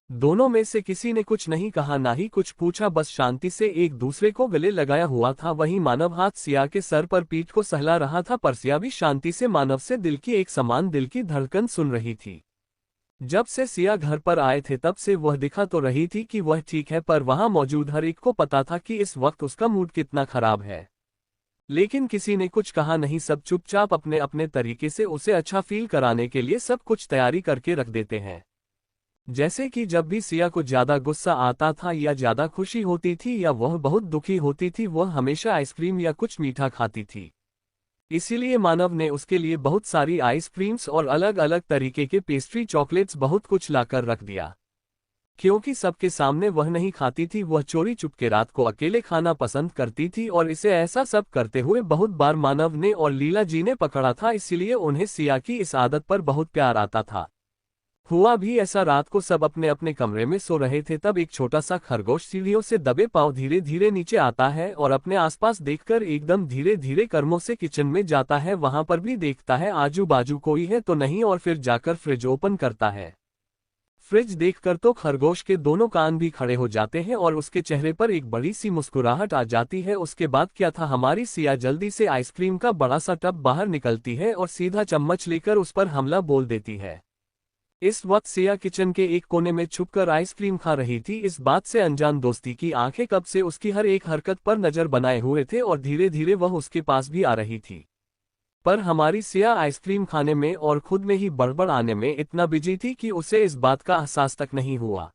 दोनों में से किसी ने कुछ नहीं कहा, ना ही कुछ पूछा, बस शांति से एक दूसरे को गले लगाया हुआ था। वहीं मानव हाथ सिया के सर पर पीठ को सहला रहा था, पर सिया भी शांति से मानव से दिल की एक समान दिल की धड़कन सुन रही थी। जब से सिया घर पर आए थे तब से वह दिखा तो रही थी कि वह ठीक है, पर वहां मौजूद हर एक को पता था कि इस वक्त उसका मूड कितना खराब है। लेकिन किसी ने कुछ कहा नहीं, सब चुपचाप अपने अपने तरीके से उसे अच्छा फील कराने के लिए सब कुछ तैयारी करके रख देते हैं। जैसे कि जब भी सिया को ज्यादा गुस्सा आता था या ज्यादा खुशी होती थी या वह बहुत दुखी होती थी, वह हमेशा आइसक्रीम या कुछ मीठा खाती थी। इसीलिए मानव ने उसके लिए बहुत सारी आइसक्रीम्स और अलग अलग तरीके के पेस्ट्री, चॉकलेट्स, बहुत कुछ लाकर रख दिया। क्योंकि सबके सामने वह नहीं खाती थी, वह चोरी चुपके रात को अकेले खाना पसंद करती थी, और इसे ऐसा सब करते हुए बहुत बार मानव ने और लीला जी ने पकड़ा था। इसीलिए उन्हें सिया की इस आदत पर बहुत प्यार आता था। हुआ भी ऐसा, रात को सब अपने अपने कमरे में सो रहे थे, तब एक छोटा सा खरगोश सीढ़ियों से दबे पांव धीरे धीरे नीचे आता है और अपने आसपास देखकर एकदम धीरे धीरे कदमों से किचन में जाता है। वहां पर भी देखता है आजू बाजू कोई है तो नहीं, और फिर जाकर फ्रिज ओपन करता है। फ्रिज देखकर तो खरगोश के दोनों कान भी खड़े हो जाते हैं और उसके चेहरे पर एक बड़ी सी मुस्कुराहट आ जाती है। उसके बाद क्या था, हमारी सिया जल्दी से आइसक्रीम का बड़ा सा टब बाहर निकलती है और सीधा चम्मच लेकर उस पर हमला बोल देती है। इस वक्त सिया किचन के एक कोने में छुपकर आइसक्रीम खा रही थी। इस बात से अनजान दोस्ती की आंखें कब से उसकी हर एक हरकत पर नजर बनाए हुए थे और धीरे धीरे वह उसके पास भी आ रही थी। पर हमारी सिया आइसक्रीम खाने में और खुद में ही बड़बड़ आने में इतना बिजी थी कि उसे इस बात का एहसास तक नहीं हुआ।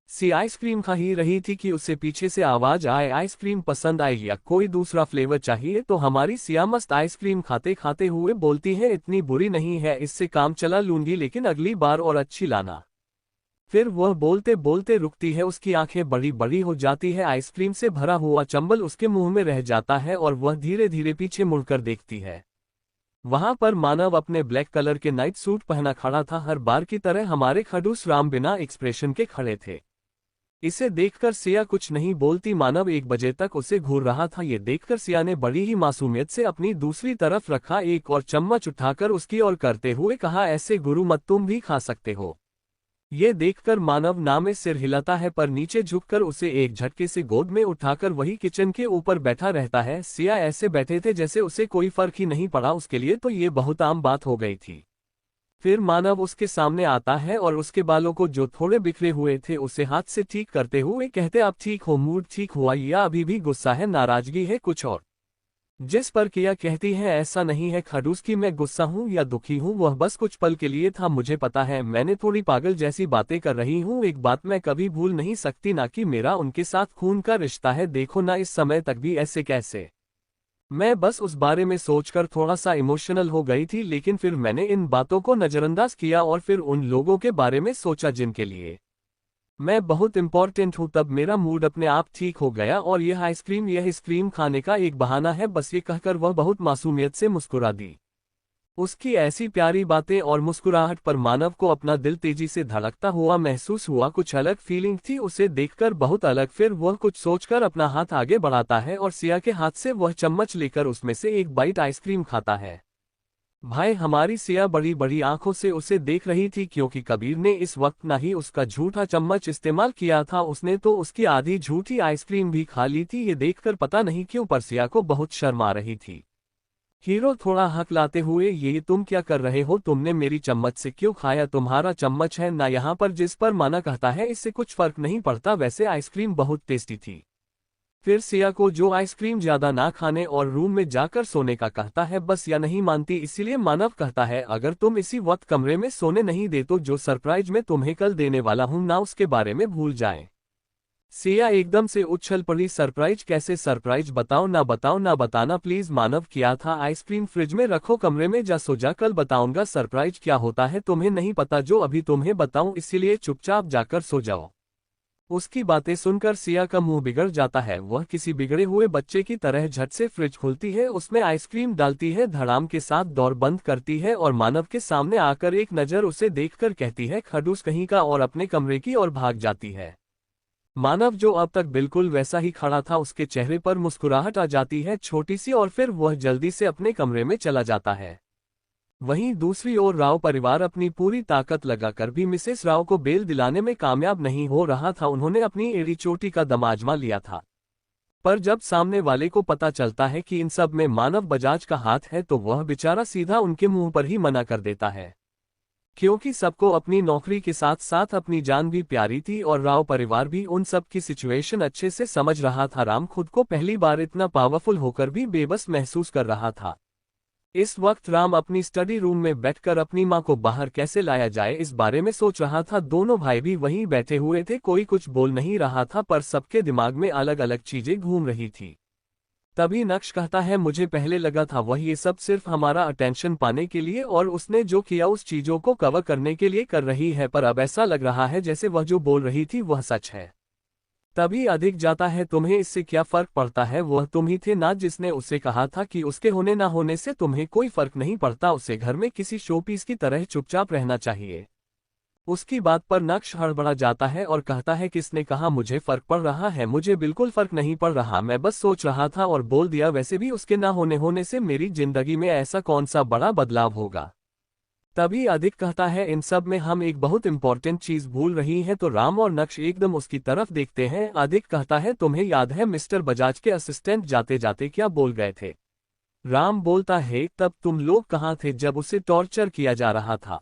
सी आइसक्रीम खा ही रही थी कि उसे पीछे से आवाज आए, आइसक्रीम पसंद आई या कोई दूसरा फ्लेवर चाहिए? तो हमारी सिया मस्त आइसक्रीम खाते खाते हुए बोलती है, इतनी बुरी नहीं है, इससे काम चला लूंगी, लेकिन अगली बार और अच्छी लाना। फिर वह बोलते बोलते रुकती है, उसकी आंखें बड़ी बड़ी हो जाती है, आइसक्रीम से भरा हुआ चंबल उसके मुंह में रह जाता है और वह धीरे धीरे पीछे मुड़कर देखती है। वहां पर मानव अपने ब्लैक कलर के नाइट सूट पहना खड़ा था। हर बार की तरह हमारे खड़ूस राम बिना एक्सप्रेशन के खड़े थे। इसे देखकर सिया कुछ नहीं बोलती। मानव 1 बजे तक उसे घूर रहा था। ये देखकर सिया ने बड़ी ही मासूमियत से अपनी दूसरी तरफ रखा एक और चम्मच उठाकर उसकी ओर करते हुए कहा, ऐसे गुरु मत, तुम भी खा सकते हो। ये देखकर मानव ना में सिर हिलाता है, पर नीचे झुककर उसे एक झटके से गोद में उठाकर वही किचन के ऊपर बैठा रहता है। सिया ऐसे बैठे थे जैसे उसे कोई फर्क ही नहीं पड़ा। उसके लिए तो ये बहुत आम बात हो गई थी। फिर मानव उसके सामने आता है और उसके बालों को जो थोड़े बिखरे हुए थे उसे हाथ से ठीक करते हुए कहते, अब ठीक हो, मूड ठीक हुआ या अभी भी गुस्सा है, नाराजगी है, कुछ और? जिस पर किया कहती है, ऐसा नहीं है खड़ूस कि मैं गुस्सा हूं या दुखी हूं, वह बस कुछ पल के लिए था। मुझे पता है मैंने थोड़ी पागल जैसी बातें कर रही हूं। एक बात मैं कभी भूल नहीं सकती, ना कि मेरा उनके साथ खून का रिश्ता है। देखो ना, इस समय तक भी ऐसे कैसे? मैं बस उस बारे में सोचकर थोड़ा सा इमोशनल हो गई थी, लेकिन फिर मैंने इन बातों को नजरअंदाज किया और फिर उन लोगों के बारे में सोचा जिनके लिए मैं बहुत इंपॉर्टेंट हूं। तब मेरा मूड अपने आप ठीक हो गया और यह आइसक्रीम खाने का एक बहाना है, बस ये कहकर वह बहुत मासूमियत से मुस्कुरा दी। उसकी ऐसी प्यारी बातें और मुस्कुराहट पर मानव को अपना दिल तेजी से धड़कता हुआ महसूस हुआ। कुछ अलग फीलिंग थी उसे देखकर, बहुत अलग। फिर वह कुछ सोचकर अपना हाथ आगे बढ़ाता है और सिया के हाथ से वह चम्मच लेकर उसमें से एक बाइट आइसक्रीम खाता है। भाई, हमारी सिया बड़ी बड़ी आंखों से उसे देख रही थी, क्योंकि कबीर ने इस वक्त ना ही उसका झूठा चम्मच इस्तेमाल किया था, उसने तो उसकी आधी झूठी आइसक्रीम भी खा ली थी। ये देखकर पता नहीं क्यों पर सिया को बहुत शर्म आ रही थी। हीरो थोड़ा हक लाते हुए, ये तुम क्या कर रहे हो? तुमने मेरी चम्मच से क्यों खाया? तुम्हारा चम्मच है ना यहाँ पर? जिस पर माना कहता है, इससे कुछ फर्क नहीं पड़ता, वैसे आइसक्रीम बहुत टेस्टी थी। फिर सिया को जो आइसक्रीम ज्यादा ना खाने और रूम में जाकर सोने का कहता है, बस या नहीं मानती। इसीलिए मानव कहता है, अगर तुम इसी वक्त कमरे में सोने नहीं दे तो जो सरप्राइज मैं तुम्हें कल देने वाला हूं ना, उसके बारे में भूल जाए। सिया एकदम से उछल पड़ी, सरप्राइज? कैसे सरप्राइज? बताओ ना, बताओ ना, बताना प्लीज। मानव, किया था आइसक्रीम फ्रिज में रखो, कमरे में जा, सो जा, कल बताऊंगा सरप्राइज क्या होता है। तुम्हें नहीं पता जो अभी तुम्हें बताऊं, इसीलिए चुपचाप जाकर सो जाओ। उसकी बातें सुनकर सिया का मुंह बिगड़ जाता है। वह किसी बिगड़े हुए बच्चे की तरह झट से फ्रिज खोलती है, उसमें आइसक्रीम डालती है, धड़ाम के साथ दौर बंद करती है और मानव के सामने आकर एक नजर उसे देखकर कहती है, खड़ूस कहीं का, और अपने कमरे की ओर भाग जाती है। मानव, जो अब तक बिल्कुल वैसा ही खड़ा था, उसके चेहरे पर मुस्कुराहट आ जाती है छोटी सी, और फिर वह जल्दी से अपने कमरे में चला जाता है। वहीं दूसरी ओर राव परिवार अपनी पूरी ताकत लगाकर भी मिसेस राव को बेल दिलाने में कामयाब नहीं हो रहा था। उन्होंने अपनी एड़ी चोटी का दम आजमा लिया था, पर जब सामने वाले को पता चलता है कि इन सब में मानव बजाज का हाथ है, तो वह बेचारा सीधा उनके मुंह पर ही मना कर देता है। क्योंकि सबको अपनी नौकरी के साथ साथ अपनी जान भी प्यारी थी और राव परिवार भी उन सब की सिचुएशन अच्छे से समझ रहा था। राम खुद को पहली बार इतना पावरफुल होकर भी बेबस महसूस कर रहा था। इस वक्त राम अपनी स्टडी रूम में बैठकर अपनी मां को बाहर कैसे लाया जाए इस बारे में सोच रहा था। दोनों भाई भी वहीं बैठे हुए थे, कोई कुछ बोल नहीं रहा था पर सबके दिमाग में अलग अलग चीजें घूम रही थी। तभी नक्श कहता है, मुझे पहले लगा था वह ये सब सिर्फ हमारा अटेंशन पाने के लिए और उसने जो किया उस चीजों को कवर करने के लिए कर रही है, पर अब ऐसा लग रहा है जैसे वह जो बोल रही थी वह सच है। तभी अधिक जाता है, तुम्हें इससे क्या फर्क पड़ता है? वह तुम ही थे ना जिसने उसे कहा था कि उसके होने ना होने से तुम्हें कोई फर्क नहीं पड़ता, उसे घर में किसी शोपीस की तरह चुपचाप रहना चाहिए। उसकी बात पर नक्श हड़बड़ा जाता है और कहता है, किसने कहा मुझे फर्क पड़ रहा है? मुझे बिल्कुल फर्क नहीं पड़ रहा, मैं बस सोच रहा था और बोल दिया। वैसे भी उसके ना होने से मेरी जिंदगी में ऐसा कौन सा बड़ा बदलाव होगा। तभी अधिक कहता है, इन सब में हम एक बहुत इंपॉर्टेंट चीज भूल रही हैं। तो राम और नक्श एकदम उसकी तरफ देखते हैं। अधिक कहता है, तुम्हें याद है मिस्टर बजाज के असिस्टेंट जाते जाते क्या बोल गए थे? राम बोलता है, तब तुम लोग कहाँ थे जब उसे टॉर्चर किया जा रहा था?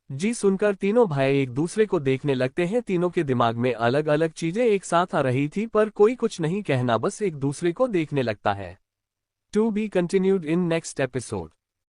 जी सुनकर तीनों भाई एक दूसरे को देखने लगते हैं। तीनों के दिमाग में अलग अलग चीजें एक साथ आ रही थी पर कोई कुछ नहीं कहना, बस एक दूसरे को देखने लगता है। To be continued in next episode.